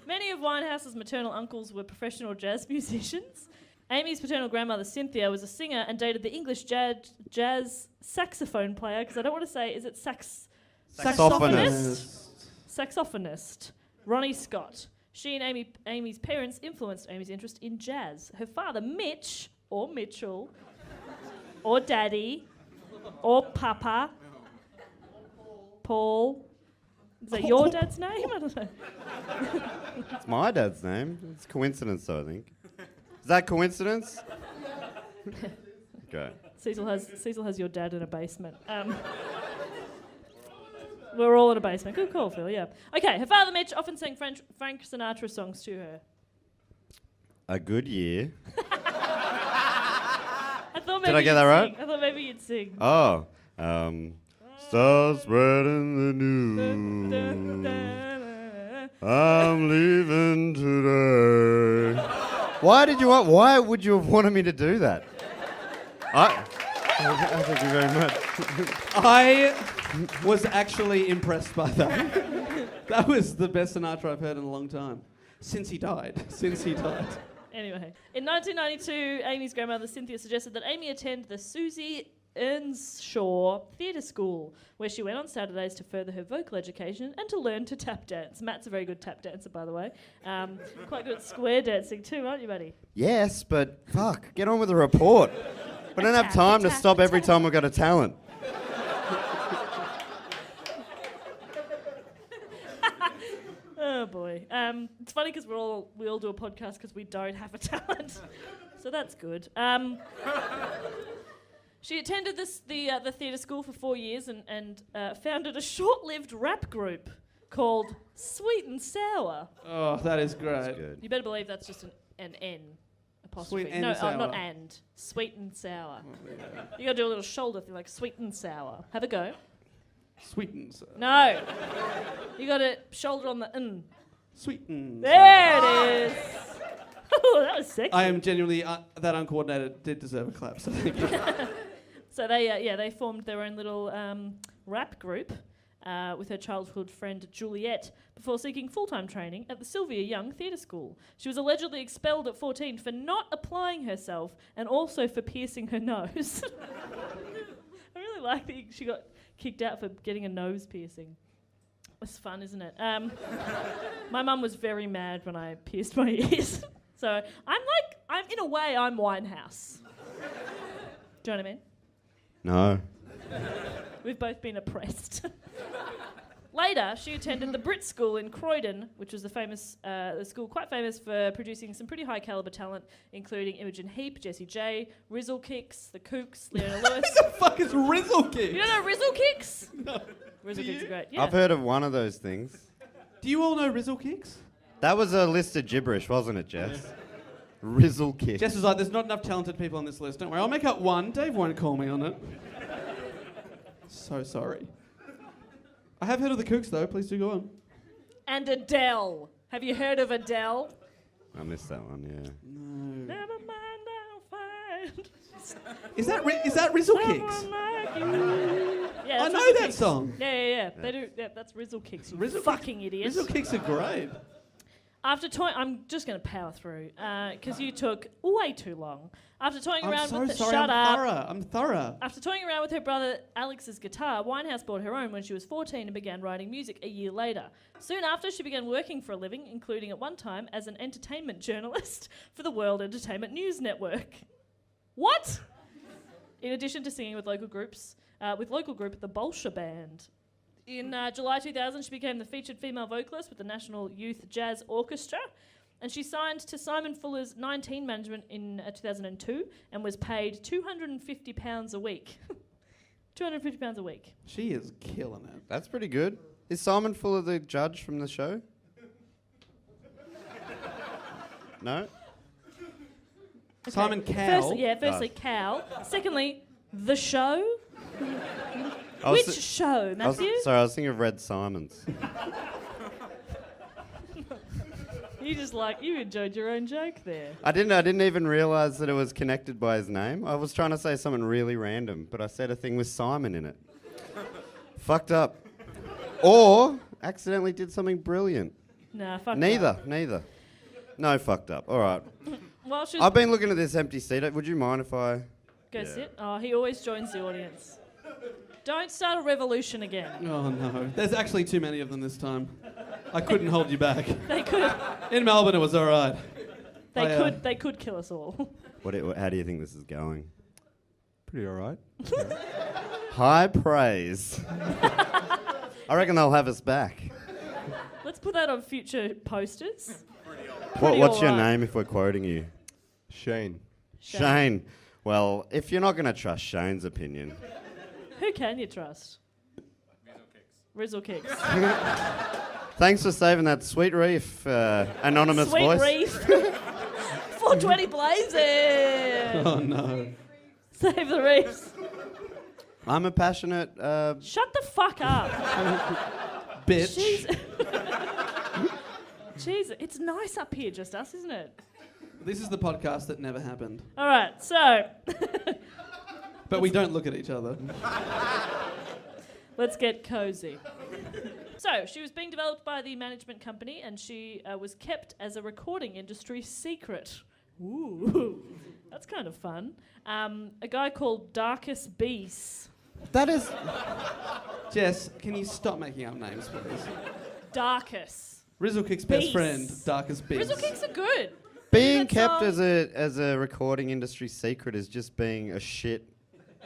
S5: Many of Winehouse's maternal uncles were professional jazz musicians. Amy's paternal grandmother, Cynthia, was a singer and dated the English jazz saxophone player, because I don't want to say, is it
S4: saxophonist.
S5: Saxophonist, Ronnie Scott. She and Amy's parents influenced Amy's interest in jazz. Her father, Mitch, or Mitchell, or Daddy, or Papa, Paul. Is that your dad's name? I don't know.
S4: it's my dad's name. It's coincidence, though, I think. Is that coincidence? Okay.
S5: Cecil has your dad in a basement. We're all in a basement. Good call, Phil, yeah. Okay, her father, Mitch, often sang Frank Sinatra songs to her.
S4: A good year.
S5: Did
S4: I get that right?
S5: I thought maybe you'd sing.
S4: Oh. Start spreading the news. I'm leaving today. Why would you have wanted me to do that? Thank you very much.
S3: I was actually impressed by that. That was the best Sinatra I've heard in a long time. Since he died.
S5: Anyway, in 1992, Amy's grandmother Cynthia suggested that Amy attend the Susie Earnshaw Theatre School, where she went on Saturdays to further her vocal education and to learn to tap dance. Matt's a very good tap dancer, by the way. Quite good at square dancing too, aren't you, buddy?
S4: Yes, but fuck, get on with the report. We don't have time to stop every time we've got a talent.
S5: Oh boy. It's funny because we all do a podcast because we don't have a talent, so that's good. She attended the theatre school for 4 years and founded a short-lived rap group called Sweet and Sour.
S3: Oh, that is great.
S4: That's good.
S5: You better believe that's just an N apostrophe.
S3: Sweet and
S5: no,
S3: sour.
S5: not and. Sweet and sour.
S3: Oh, yeah.
S5: You gotta do a little shoulder thing like sweet and sour. Have a go.
S3: Sweetens.
S5: No. You gotta shoulder on the n.
S3: Sweetens.
S5: There it is. Oh, that was sexy.
S3: I am genuinely that uncoordinated did deserve a clap. So thank you.
S5: So they formed their own little rap group, with her childhood friend Juliet before seeking full-time training at the Sylvia Young Theatre School. She was allegedly expelled at 14 for not applying herself and also for piercing her nose. I really like that she got kicked out for getting a nose piercing. It's fun, isn't it? My mum was very mad when I pierced my ears. So I'm in a way, I'm Winehouse. Do you know what I mean?
S4: No.
S5: We've both been oppressed. Later, she attended the Brit School in Croydon, which was the school quite famous for producing some pretty high caliber talent, including Imogen Heap, Jessie J, Rizzle Kicks, The Kooks, Leona Lewis.
S3: What the fuck is Rizzle Kicks?
S5: You don't know Rizzle Kicks?
S3: No.
S5: Rizzle Kicks are great. Yeah.
S4: I've heard of one of those things.
S3: Do you all know Rizzle Kicks?
S4: That was a list of gibberish, wasn't it, Jess? Rizzle kick.
S3: Jess was like, there's not enough talented people on this list. Don't worry, I'll make up one. Dave won't call me on it. So sorry. I have heard of the Kooks, though. Please do go on.
S5: And Adele. Have you heard of Adele?
S4: I missed that one, yeah.
S3: No.
S5: Never mind, I'll find.
S3: Is that Rizzle Kicks?
S5: Someone like you. Yeah,
S3: I
S5: that's
S3: know
S5: Rizzle
S3: that
S5: Kicks.
S3: song.
S5: Yeah. They do. Yeah, that's Rizzle Kicks. You
S3: Rizzle
S5: fucking idiot.
S3: Rizzle Kicks are great.
S5: After toying, I'm just going to power through because you took way too long. After toying
S3: I'm
S5: around
S3: so
S5: with
S3: sorry.
S5: shut up.
S3: I'm thorough.
S5: After toying around with her brother Alex's guitar, Winehouse bought her own when she was 14 and began writing music a year later. Soon after, she began working for a living, including at one time as an entertainment journalist for the World Entertainment News Network. What? In addition to singing with local group the Bolsha Band. In July 2000, she became the featured female vocalist with the National Youth Jazz Orchestra, and she signed to Simon Fuller's 19 management in 2002 and was paid £250 a week. £250 a week.
S3: She is killing it.
S4: That's pretty good. Is Simon Fuller the judge from the show? No?
S5: Okay.
S3: Simon Cowell.
S5: Firstly, Cal. Secondly, the show.
S4: I was
S5: Which show, Matthew?
S4: Sorry, I was thinking of Red Simons.
S5: You enjoyed your own joke there.
S4: I didn't even realise that it was connected by his name. I was trying to say something really random, but I said a thing with Simon in it. Fucked up. Or accidentally did something brilliant.
S5: Nah, fuck
S4: Neither. No, fucked up. All right.
S5: Well,
S4: I've been looking at this empty seat. Would you mind if I...
S5: Go sit. Oh, he always joins the audience. Don't start a revolution again.
S3: Oh no, there's actually too many of them this time. I couldn't hold you back.
S5: They could.
S3: In Melbourne, it was all right.
S5: They could kill us all.
S4: How do you think this is going?
S6: Pretty all right.
S4: High praise. I reckon they'll have us back.
S5: Let's put that on future posters.
S4: What's your
S5: alright.
S4: name if we're quoting you?
S6: Shane.
S4: Shane. Well, if you're not going to trust Shane's opinion...
S5: Who can you trust? Rizzle Kicks.
S4: Thanks for saving that sweet reef, anonymous
S5: Sweet
S4: voice.
S5: reef. 420 blazing.
S3: Oh no.
S5: Save the reefs.
S4: I'm a passionate...
S5: Shut the fuck up.
S3: Bitch.
S5: Jeez, it's nice up here, just us, isn't it?
S3: This is the podcast that never happened.
S5: All right, so
S3: But we don't look at each other.
S5: let's get cozy. So she was being developed by the management company, and she was kept as a recording industry secret. Ooh, that's kind of fun. A guy called Darkus Beast.
S4: That is...
S3: Jess, can you stop making up names, please?
S5: Darkus.
S3: Rizzle Kick's best
S5: Beast.
S3: friend, Darkest Beast.
S5: Rizzle Kicks are good.
S4: Being
S5: That
S4: kept
S5: song-
S4: as a recording industry secret is just being a shit,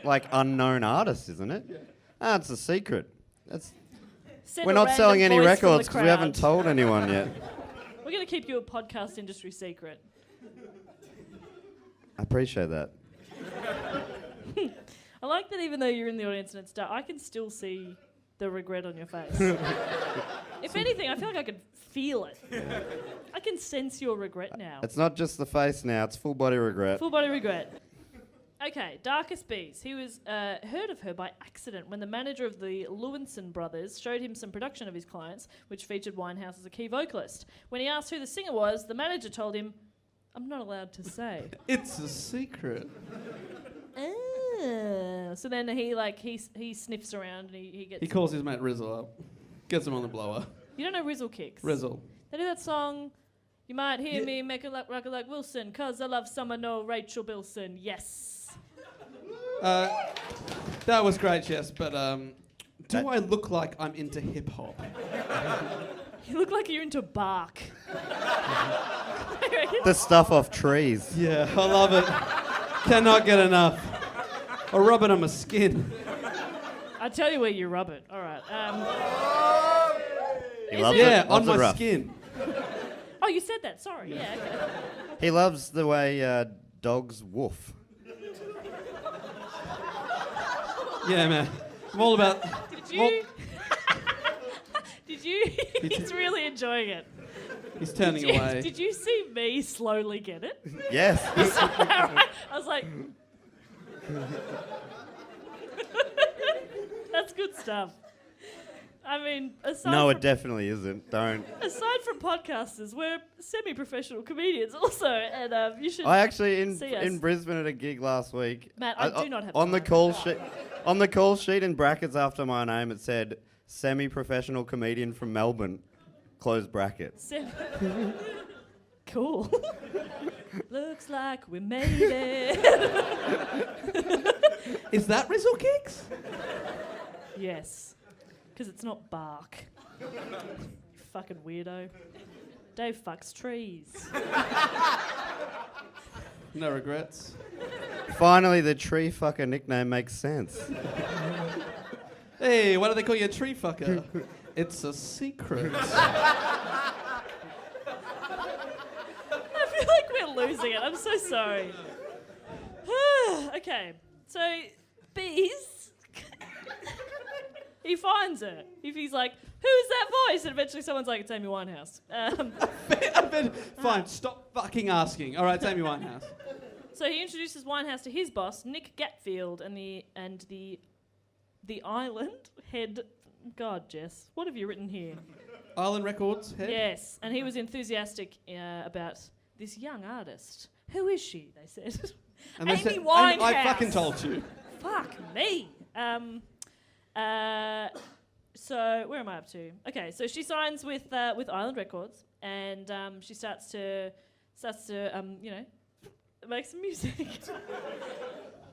S4: unknown artist, isn't it? Yeah. It's a secret.
S5: Send
S4: We're
S5: a
S4: not
S5: random
S4: selling any
S5: voice from the
S4: records because we haven't
S5: crowd.
S4: told anyone yet.
S5: We're going to keep you a podcast industry secret.
S4: I appreciate that.
S5: I like that even though you're in the audience and it's dark, I can still see the regret on your face. If anything, I feel like I could feel it. I can sense your regret now.
S4: It's not just the face now, it's full body regret.
S5: Full body regret. Okay, Darkus Bees. He was heard of her by accident when the manager of the Lewinson brothers showed him some production of his clients, which featured Winehouse as a key vocalist. When he asked who the singer was, the manager told him, "I'm not allowed to say."
S3: It's a secret.
S5: So then he sniffs around and he gets.
S3: He calls his mate Rizzle up, gets him on the blower.
S5: You don't know Rizzle Kicks?
S3: Rizzle.
S5: They do that song. You might hear me make a rock like Wilson, 'cause I love summer, no Rachel Bilson. Yes.
S3: That was great, Jess, but do I look like I'm into hip hop?
S5: You look like you're into bark.
S4: The stuff off trees.
S3: Yeah, I love it. Cannot get enough. I rub it on my skin.
S5: I tell you where you rub it. All right.
S4: He loves
S3: Yeah,
S4: it.
S3: on
S4: Loves it
S3: my
S4: rough.
S3: skin.
S5: Oh, you said that. Sorry. Yeah. Okay.
S4: He loves the way dogs woof.
S3: Yeah, man. I'm all about.
S5: Did you? Did you? He's really enjoying it.
S3: He's turning away.
S5: Did you see me slowly get it?
S4: Yes.
S5: I was like, that's good stuff. I mean,
S4: No, it definitely isn't. Don't.
S5: aside from podcasters, we're semi-professional comedians also, and you should.
S4: I actually
S5: see us.
S4: in Brisbane at a gig last week.
S5: Matt, I do not have
S4: on the
S5: time.
S4: call sheet. On the call sheet in brackets after my name, it said semi-professional comedian from Melbourne. Close brackets.
S5: Cool. Looks like we made it.
S3: Is that Rizzle Kicks?
S5: Yes, because it's not bark. You fucking weirdo. Dave fucks trees.
S3: No regrets.
S4: Finally, the tree fucker nickname makes sense.
S3: Hey, why do they call you a tree fucker? It's a secret.
S5: I feel like we're losing it. I'm so sorry. Okay, so bees. He finds her. If he's like, who's that voice? And eventually someone's like, it's Amy Winehouse.
S3: Fine, stop fucking asking. All right, it's Amy Winehouse.
S5: So he introduces Winehouse to his boss, Nick Gatfield, and the island head. God, Jess, what have you written here?
S3: Island Records head?
S5: Yes, and he was enthusiastic about this young artist. Who is she? They said.
S3: And they
S5: Amy
S3: said-
S5: Winehouse.
S3: I fucking told you.
S5: Fuck me. So where am I up to? Okay, so she signs with Island Records, and she starts to make some music.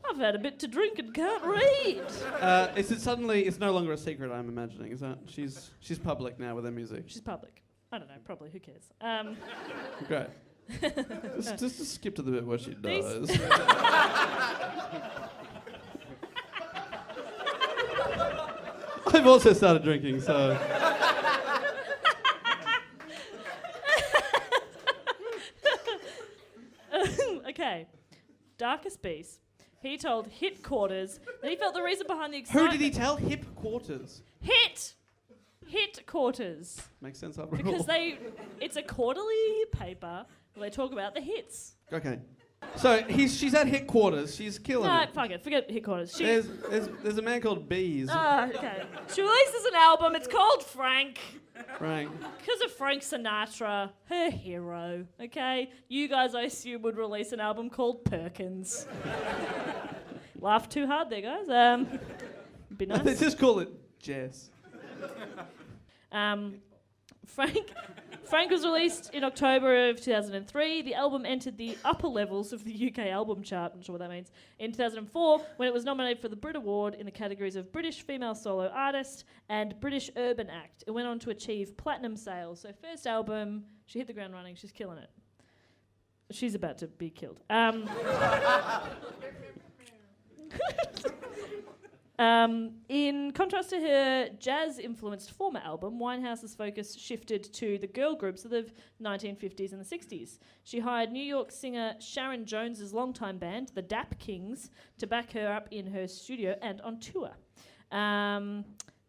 S5: I've had a bit to drink and can't read.
S3: Is it suddenly? It's no longer a secret. I'm imagining. Is that she's public now with her music?
S5: She's public. I don't know. Probably. Who cares?
S3: Great. just skip to the bit where she does. I've also started drinking, so.
S5: Okay. Darkest Beast. He told Hit Quarters that he felt the reason behind the excitement.
S3: Who did he tell? Hip Quarters.
S5: Hit Quarters.
S3: Makes sense after
S5: Because
S3: all.
S5: it's a quarterly paper where they talk about the hits.
S3: Okay. So she's at Hit Quarters. She's killing
S5: No,
S3: it.
S5: fuck it. Forget Hit Quarters.
S3: There's a man called Bees.
S5: Okay. She releases an album. It's called Frank.
S3: Frank.
S5: Because of Frank Sinatra, her hero. Okay? You guys, I assume, would release an album called Perkins. Laugh too hard there, guys. Be nice.
S3: They just call it Jess.
S5: Frank was released in October of 2003. The album entered the upper levels of the UK album chart, I'm not sure what that means, in 2004 when it was nominated for the Brit Award in the categories of British Female Solo Artist and British Urban Act. It went on to achieve platinum sales. So first album, she hit the ground running, she's killing it. She's about to be killed. In contrast to her jazz-influenced former album, Winehouse's focus shifted to the girl groups of the 1950s and the 60s. She hired New York singer Sharon Jones's longtime band, the Dap Kings, to back her up in her studio and on tour.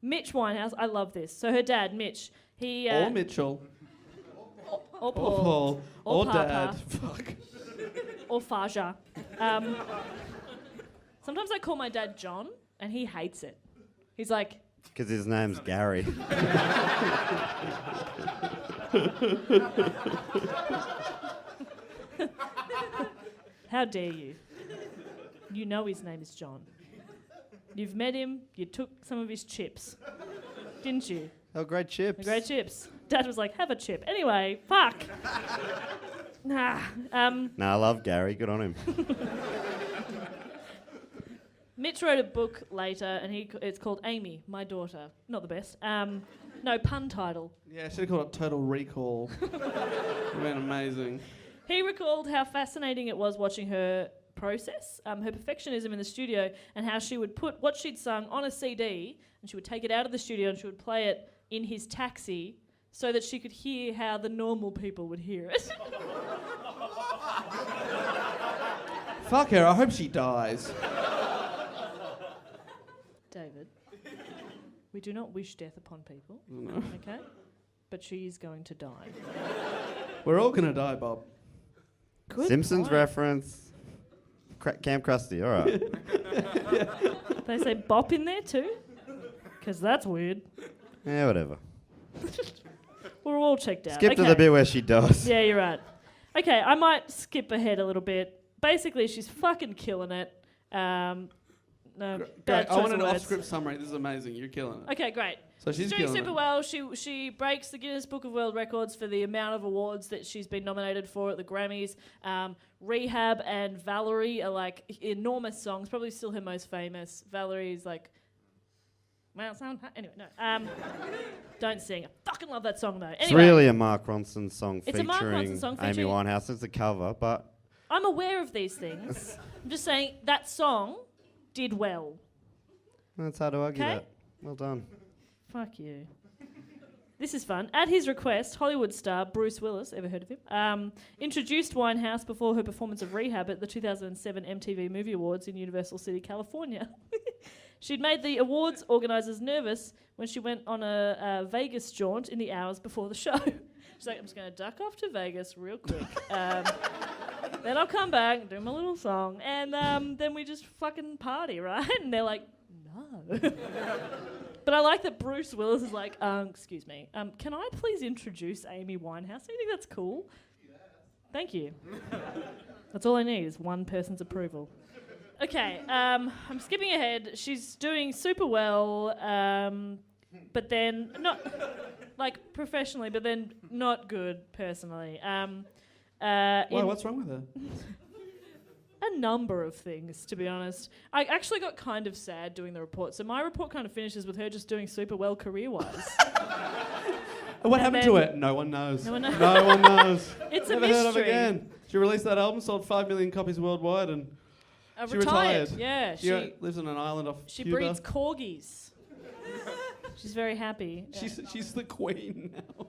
S5: Mitch Winehouse, I love this. So her dad, Mitch, he...
S3: or Mitchell.
S5: Or
S3: Or
S5: Paul.
S3: Paul.
S5: Or
S3: Or
S5: Papa.
S3: Dad. Fuck.
S5: Or Faja. Sometimes I call my dad John, and he hates it. He's like...
S4: Because his name's Gary.
S5: How dare you? You know his name is John. You've met him, you took some of his chips. Didn't you?
S4: Oh, great chips.
S5: The great chips. Dad was like, have a chip. Anyway, fuck. Nah.
S4: I love Gary. Good on him.
S5: Mitch wrote a book later, and it's called Amy, My Daughter. Not the best. No, pun title.
S3: Yeah, I should have called it Total Recall. It would have been amazing.
S5: He recalled how fascinating it was watching her process, her perfectionism in the studio, and how she would put what she'd sung on a CD, and she would take it out of the studio and she would play it in his taxi so that she could hear how the normal people would hear it.
S3: Fuck her, I hope she dies.
S5: David, we do not wish death upon people,
S3: No.
S5: okay? But she is going to die.
S3: We're all gonna die, Bob.
S5: Good
S4: Simpsons
S5: point.
S4: reference. Camp Krusty, all right.
S5: They say bop in there too? Because that's weird.
S4: Yeah, whatever.
S5: We're all checked out.
S4: Skip to
S5: Okay.
S4: the bit where she does.
S5: Yeah, you're right. Okay, I might skip ahead a little bit. Basically, she's fucking killing it. No,
S3: Great.
S5: bad
S3: I want
S5: choice
S3: an
S5: of words.
S3: off-script summary. This is amazing. You're killing it.
S5: Okay, great.
S3: So she's
S5: doing
S3: killing
S5: super
S3: it.
S5: well. She breaks the Guinness Book of World Records for the amount of awards that she's been nominated for at the Grammys. Rehab and Valerie are like enormous songs. Probably still her most famous. Valerie's like, well, anyway, no. Don't sing. I fucking love that song though. Anyway,
S4: It's really a Mark Ronson song
S5: It's a Mark
S4: featuring
S5: Ronson song
S4: Amy
S5: featuring-
S4: Winehouse. It's a cover, but
S5: I'm aware of these things. I'm just saying that song did well.
S4: that's hard to argue
S5: Okay.
S4: that. Well done.
S5: Fuck you. This is fun. At his request, Hollywood star Bruce Willis, ever heard of him, introduced Winehouse before her performance of Rehab at the 2007 MTV Movie Awards in Universal City, California. She'd made the awards organisers nervous when she went on a Vegas jaunt in the hours before the show. She's like, I'm just going to duck off to Vegas real quick. Then I'll come back and do my little song. And then we just fucking party, right? And they're like, no. But I like that Bruce Willis is like, excuse me, can I please introduce Amy Winehouse? Do you think that's cool? Yes. Thank you. That's all I need is one person's approval. Okay, I'm skipping ahead. She's doing super well, but then not, like professionally, but then not good personally.
S3: Why? What's wrong with her?
S5: A number of things, to be honest. I actually got kind of sad doing the report. So my report kind of finishes with her just doing super well career-wise.
S3: What happened to
S5: then-
S3: it? No one knows.
S5: No one knows.
S3: No one knows.
S5: It's
S3: Never
S5: a
S3: heard of
S5: mystery.
S3: again. She released that album, sold 5 million copies worldwide, and she
S5: Retired.
S3: retired.
S5: Yeah,
S3: She lives on an island off
S5: she
S3: Cuba.
S5: breeds corgis. She's very happy.
S3: She's the queen now.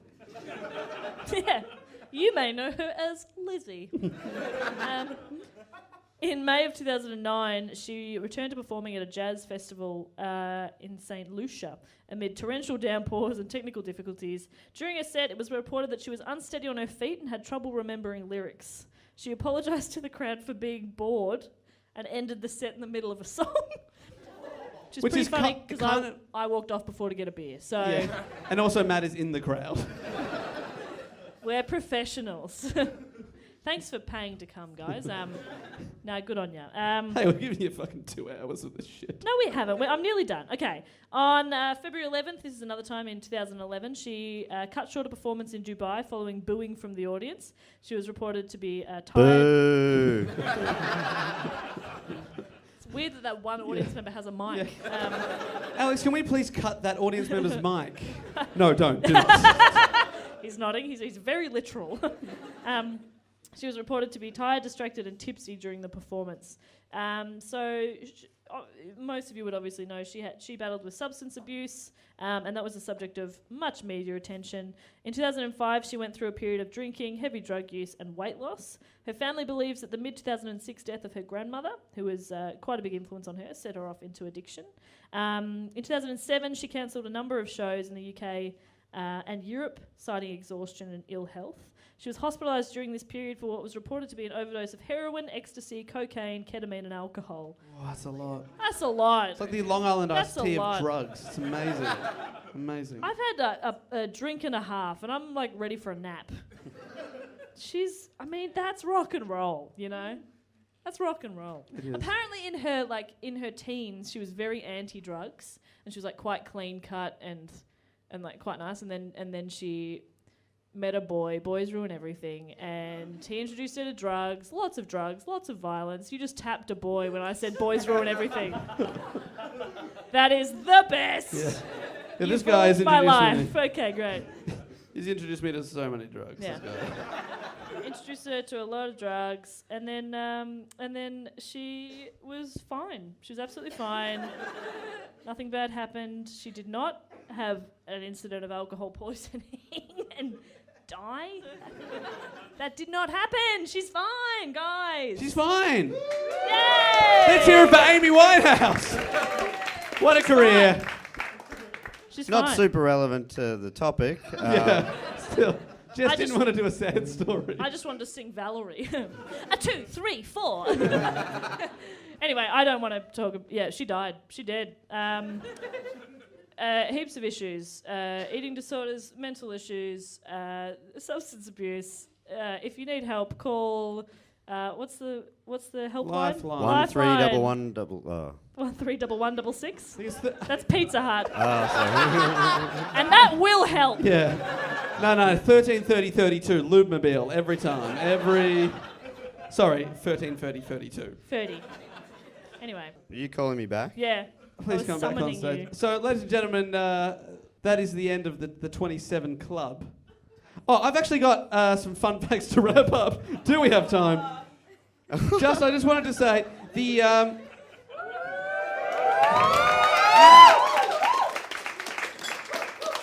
S5: Yeah, you may know her as Lizzie. In May of 2009, she returned to performing at a jazz festival in St. Lucia amid torrential downpours and technical difficulties. During a set, it was reported that she was unsteady on her feet and had trouble remembering lyrics. She apologised to the crowd for being bored and ended the set in the middle of a song. Which is
S3: Which
S5: pretty
S3: is
S5: funny
S3: kind
S5: because
S3: of-
S5: I walked off before to get a beer. So
S3: Yeah. And also Matt is in the crowd.
S5: we're professionals. Thanks for paying to come, guys. No, good on you.
S3: Hey, we're giving you fucking 2 hours of this shit.
S5: No, we haven't. I'm nearly done. Okay. On February 11th, this is another time in 2011, she cut short a performance in Dubai following booing from the audience. She was reported to be tired.
S4: Boo.
S5: It's weird that one audience member has a mic.
S3: Alex, can we please cut that audience member's mic? No, don't. Do not.
S5: He's nodding. He's very literal. She was reported to be tired, distracted, and tipsy during the performance. Most of you would obviously know she battled with substance abuse, and that was the subject of much media attention. In 2005, she went through a period of drinking, heavy drug use, and weight loss. Her family believes that the mid-2006 death of her grandmother, who was quite a big influence on her, set her off into addiction. In 2007, she cancelled a number of shows in the UK and Europe, citing exhaustion and ill health. She was hospitalised during this period for what was reported to be an overdose of heroin, ecstasy, cocaine, ketamine, and alcohol.
S3: Oh, that's a lot.
S5: That's a lot.
S3: It's like the Long Island
S5: That's
S3: iced
S5: a
S3: tea
S5: lot.
S3: of drugs. It's amazing. Amazing.
S5: I've had a drink and a half, and I'm like ready for a nap. That's rock and roll, you know? That's rock and roll. Apparently, in her teens, she was very anti-drugs, and she was like quite clean cut and like quite nice. And then she met a boy. Boys ruin everything, and he introduced her to drugs, lots of violence. You just tapped a boy when I said boys ruin everything. That is the best.
S3: Yeah, this guy has
S5: my
S3: introduced
S5: life. Okay, great.
S3: He's introduced me to so many drugs.
S5: Yeah.
S3: This guy.
S5: Introduced her to a lot of drugs, and then she was fine. She was absolutely fine. Nothing bad happened. She did not have an incident of alcohol poisoning and die. That did not happen. She's fine, guys.
S3: She's fine.
S5: Yay!
S3: Let's hear it for Amy Winehouse. What a career.
S5: She's
S4: Not
S5: fine.
S4: super relevant to the topic.
S3: Yeah, still. Just
S5: I
S3: didn't
S5: just-
S3: want to do a sad story.
S5: I just wanted to sing Valerie. 1, 2, 3, 4. Anyway, I don't want to talk. Yeah, she died. She dead. Heaps of issues: eating disorders, mental issues, substance abuse. If you need help, call. What's the helpline?
S3: Lifeline.
S4: 1311.
S5: 131166. That's Pizza Hut,
S4: Sorry.
S5: and that will help.
S3: Yeah. No, 13 30 32, Lubemobile, every time. Sorry, 13 30 32.
S5: 30. Anyway,
S4: Are you calling me back?
S5: yeah.
S3: Please
S5: was
S3: come back on
S5: summoning
S3: stage.
S5: you.
S3: So, ladies and gentlemen, that is the end of the 27 Club. Oh, I've actually got some fun facts to wrap up. Do we have time? I just wanted to say,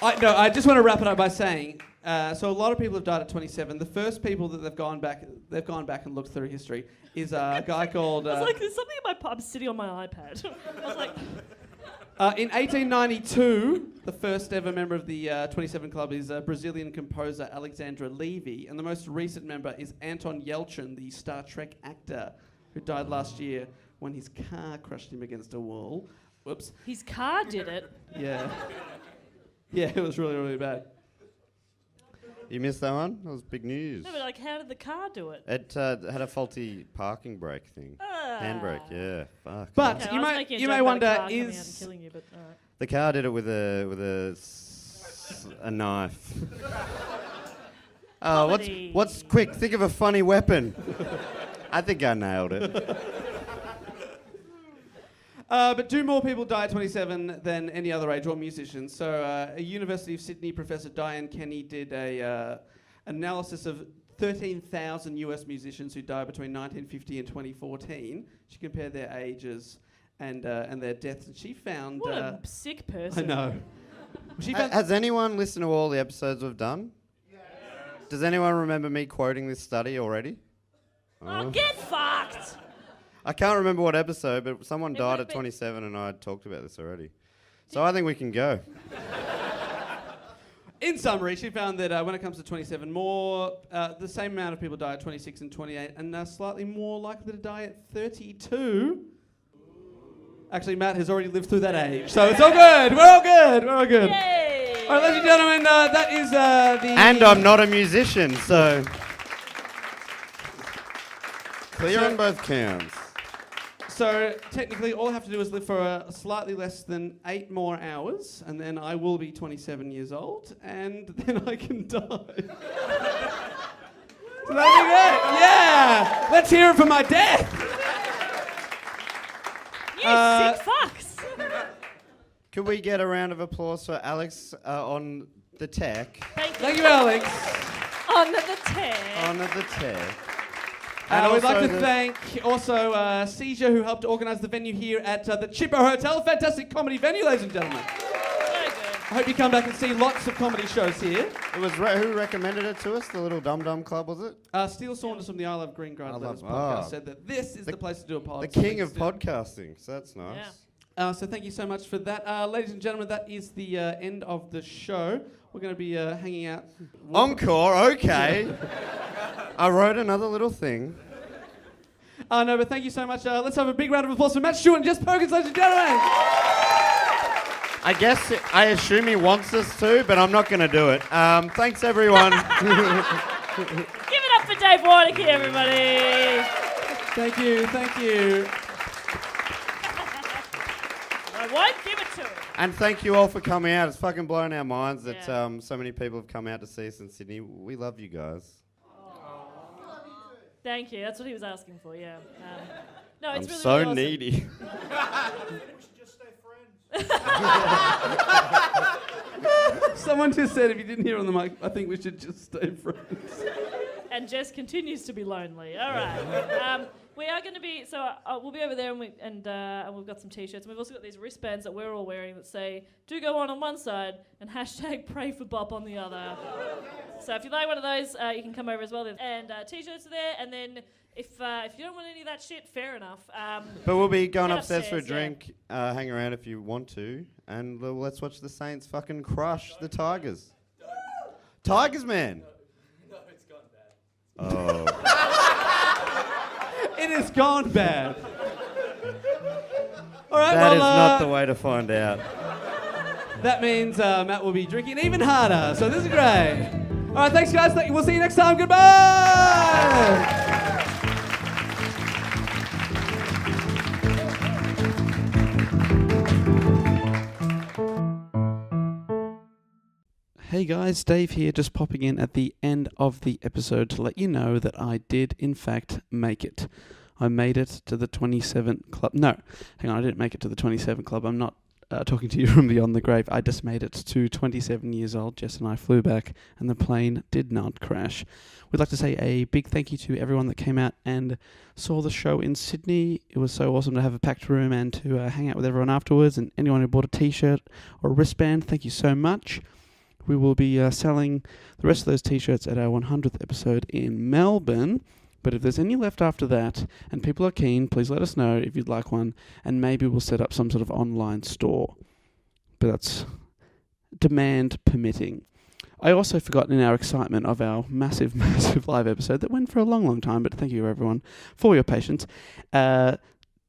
S3: I just want to wrap it up by saying, so a lot of people have died at 27. The first people that they've gone back and looked through history is a guy called.
S5: I was like, there's something in my pub sitting on my iPad. I was like,
S3: in 1892, the first ever member of the 27 Club is Brazilian composer Alexandra Levy, and the most recent member is Anton Yelchin, the Star Trek actor, who died last year when his car crushed him against a wall. Whoops.
S5: his car did it.
S3: Yeah. Yeah, it was really, really bad.
S4: You missed that one? That was big news.
S5: No, but like, how did the car do it?
S4: It had a faulty parking brake thing. Handbrake, yeah. Fuck.
S3: But
S5: Okay,
S3: you
S5: I was
S3: may
S5: making a
S3: you
S5: joke
S3: may
S5: about
S3: wonder
S5: a car coming out and
S3: is
S5: killing you, but all right.
S4: The car did it with a knife. Oh,
S5: Comedy.
S4: what's quick? Think of a funny weapon. I think I nailed it.
S3: But do more people die at 27 than any other age or musicians? So a University of Sydney professor, Diane Kenny, did a analysis of 13,000 US musicians who died between 1950 and 2014. She compared their ages and their deaths, and she found...
S5: What a sick
S3: I
S5: person.
S3: know. She found...
S4: Has anyone listened to all the episodes we've done? Yes. Does anyone remember me quoting this study already?
S5: Oh, get fucked!
S4: I can't remember what episode, but someone
S5: It
S4: died
S5: might
S4: at
S5: be-
S4: 27 and I had talked about this already. So I think we can go.
S3: In summary, she found that when it comes to 27, the same amount of people die at 26 and 28, and slightly more likely to die at 32. Actually, Matt has already lived through that age, so it's all good. We're all good. We're all good.
S5: Yay!
S3: All right, ladies and gentlemen, that is the...
S4: And I'm not a musician, so... Clear
S3: So-
S4: on both counts.
S3: So technically, all I have to do is live for slightly less than 8 more hours, and then I will be 27 years old, and then I can die. So that'd be great. Yeah! Let's hear it for my death.
S5: You sick fucks!
S4: Could we get a round of applause for Alex on the tech?
S3: Thank you, Alex.
S5: On the tear.
S4: On the tech.
S3: We'd like
S4: also
S3: to thank also Seizure, who helped organise the venue here at the Chippo Hotel. Fantastic comedy venue, ladies and gentlemen.
S5: Very good.
S3: I hope you come back and see lots of comedy shows here.
S4: It was who recommended it to us? The little Dum Dum Club, was it?
S3: Steele Saunders from the I Love Green Grad Letters
S4: love-
S3: podcast
S4: oh.
S3: said that this is the place to do a pod.
S4: The
S3: so
S4: king of
S3: thanks to-
S4: podcasting, so that's nice.
S5: Yeah.
S3: So thank you so much for that. Ladies and gentlemen, that is the end of the show. We're going to be hanging out.
S4: Encore, okay. I wrote another little thing.
S3: No, but thank you so much. Let's have a big round of applause for Matt Stewart and Jess Perkins, ladies and gentlemen.
S4: I assume he wants us to, but I'm not going to do it. Thanks, everyone.
S5: Give it up for Dave Warnicky, everybody.
S3: Thank you.
S5: I won't give it to him.
S4: And thank you all for coming out. It's fucking blown our minds that
S5: Yeah.
S4: so many people have come out to see us in Sydney. We love you guys.
S5: Thank you. That's what he was asking for, yeah. No, it's
S4: I'm
S5: really,
S4: so
S5: really awesome.
S4: needy.
S3: Someone just said, if you didn't hear on the mic, I think we should just stay friends.
S5: And Jess continues to be lonely. All right. We are going to be, we'll be over there and we've got some t-shirts. And we've also got these wristbands that we're all wearing that say, do go on one side and hashtag pray for Bop on the other. So if you like one of those, you can come over as well. And t-shirts are there. And then if you don't want any of that shit, fair enough.
S4: But we'll be going
S5: Head
S4: upstairs for a
S5: upstairs, yeah.
S4: drink, hang around if you want to, and let's watch the Saints fucking crush the Tigers. Tigers, man. No, it's gone bad. Oh.
S3: It has gone bad. All right,
S4: That
S3: well,
S4: is not the way to find out.
S3: that means Matt will be drinking even harder. So this is great. All right, thanks, guys. We'll see you next time. Goodbye. Hey guys, Dave here, just popping in at the end of the episode to let you know that I did in fact make it. I made it to the 27 Club. No, hang on, I didn't make it to the 27 Club. I'm not talking to you from beyond the grave. I just made it to 27 years old. Jess and I flew back and the plane did not crash. We'd like to say a big thank you to everyone that came out and saw the show in Sydney. It was so awesome to have a packed room and to hang out with everyone afterwards, and anyone who bought a t-shirt or a wristband, thank you so much. We will be selling the rest of those t-shirts at our 100th episode in Melbourne. But if there's any left after that, and people are keen, please let us know if you'd like one, and maybe we'll set up some sort of online store. But that's demand permitting. I also forgot in our excitement of our massive live episode that went for a long time, but thank you everyone for your patience.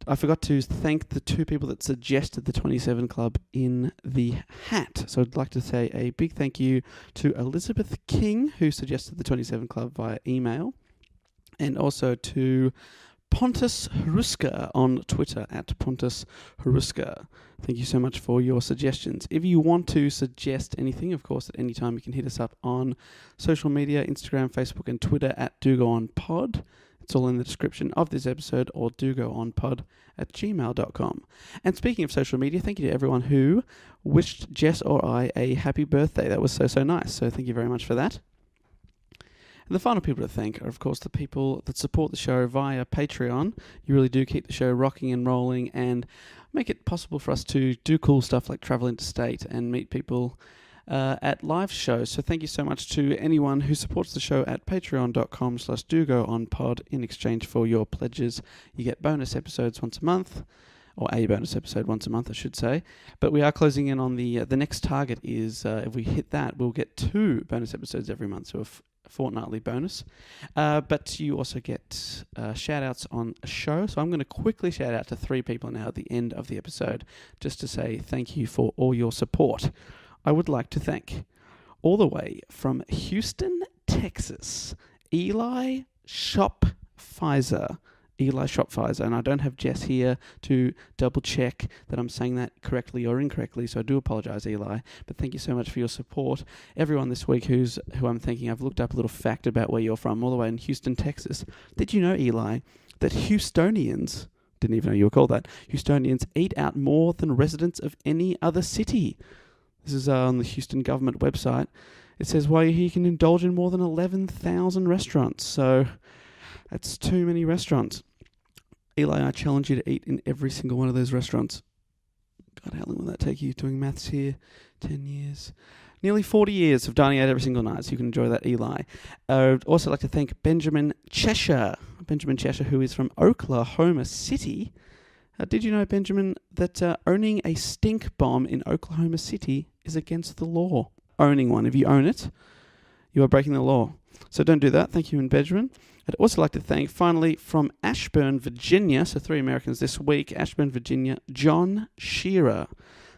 S3: I forgot to thank the two people that suggested the 27 Club in the hat. So I'd like to say a big thank you to Elizabeth King, who suggested the 27 Club via email, and also to Pontus Haruska on Twitter, at Pontus Haruska. Thank you so much for your suggestions. If you want to suggest anything, of course, at any time you can hit us up on social media, Instagram, Facebook, and Twitter at DoGoOnPod. It's all in the description of this episode, or dogoonpod@gmail.com. And speaking of social media, thank you to everyone who wished Jess or I a happy birthday. That was so nice. So thank you very much for that. And the final people to thank are, of course, the people that support the show via Patreon. You really do keep the show rocking and rolling and make it possible for us to do cool stuff like travel interstate and meet people at live shows. So thank you so much to anyone who supports the show at patreon.com/dogoonpod. In exchange for your pledges, you get bonus episodes once a month, or a bonus episode once a month, I should say. But we are closing in on the next target is, if we hit that, we'll get 2 bonus episodes every month, so a fortnightly bonus. But you also get shout-outs on a show. So I'm going to quickly shout out to 3 people now at the end of the episode, just to say thank you for all your support. I would like to thank, all the way from Houston, Texas, Eli Shopfizer. And I don't have Jess here to double check that I'm saying that correctly or incorrectly, so I do apologize, Eli. But thank you so much for your support. Everyone this week who I'm thanking, I've looked up a little fact about where you're from, all the way in Houston, Texas. Did you know, Eli, that Houstonians, didn't even know you were called that, Houstonians eat out more than residents of any other city? This is on the Houston government website. It says, well, he can indulge in more than 11,000 restaurants. So that's too many restaurants. Eli, I challenge you to eat in every single one of those restaurants. God, how long will that take you? Doing maths here, 10 years. Nearly 40 years of dining out every single night, so you can enjoy that, Eli. I'd also like to thank Benjamin Cheshire, who is from Oklahoma City. Did you know, Benjamin, that owning a stink bomb in Oklahoma City is against the law? Owning one. If you own it, you are breaking the law. So don't do that. Thank you, Benjamin. I'd also like to thank, finally, from Ashburn, Virginia, so 3 Americans this week, Ashburn, Virginia, John Shearer.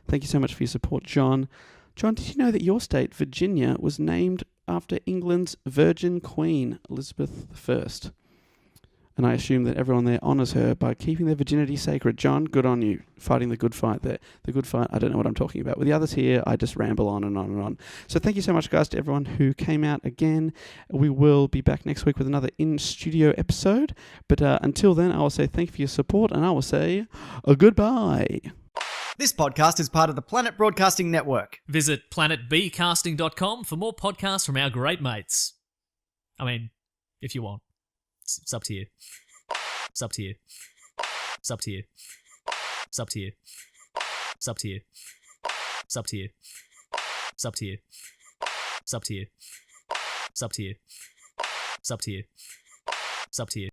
S3: Thank you so much for your support, John. John, did you know that your state, Virginia, was named after England's Virgin Queen, Elizabeth I? and I assume that everyone there honours her by keeping their virginity sacred. John, good on you, fighting the good fight there. The good fight, I don't know what I'm talking about. With the others here, I just ramble on and on and on. So thank you so much, guys, to everyone who came out again. We will be back next week with another in-studio episode. But until then, I will say thank you for your support, and I will say goodbye.
S1: This podcast is part of the Planet Broadcasting Network.
S2: Visit planetbcasting.com for more podcasts from our great mates. I mean, if you want. It's up to you. It's up to you. It's up to you. It's up to you. It's up to you. It's up to you. It's up to you. It's up to you. It's up to you. It's up to you. It's up to you.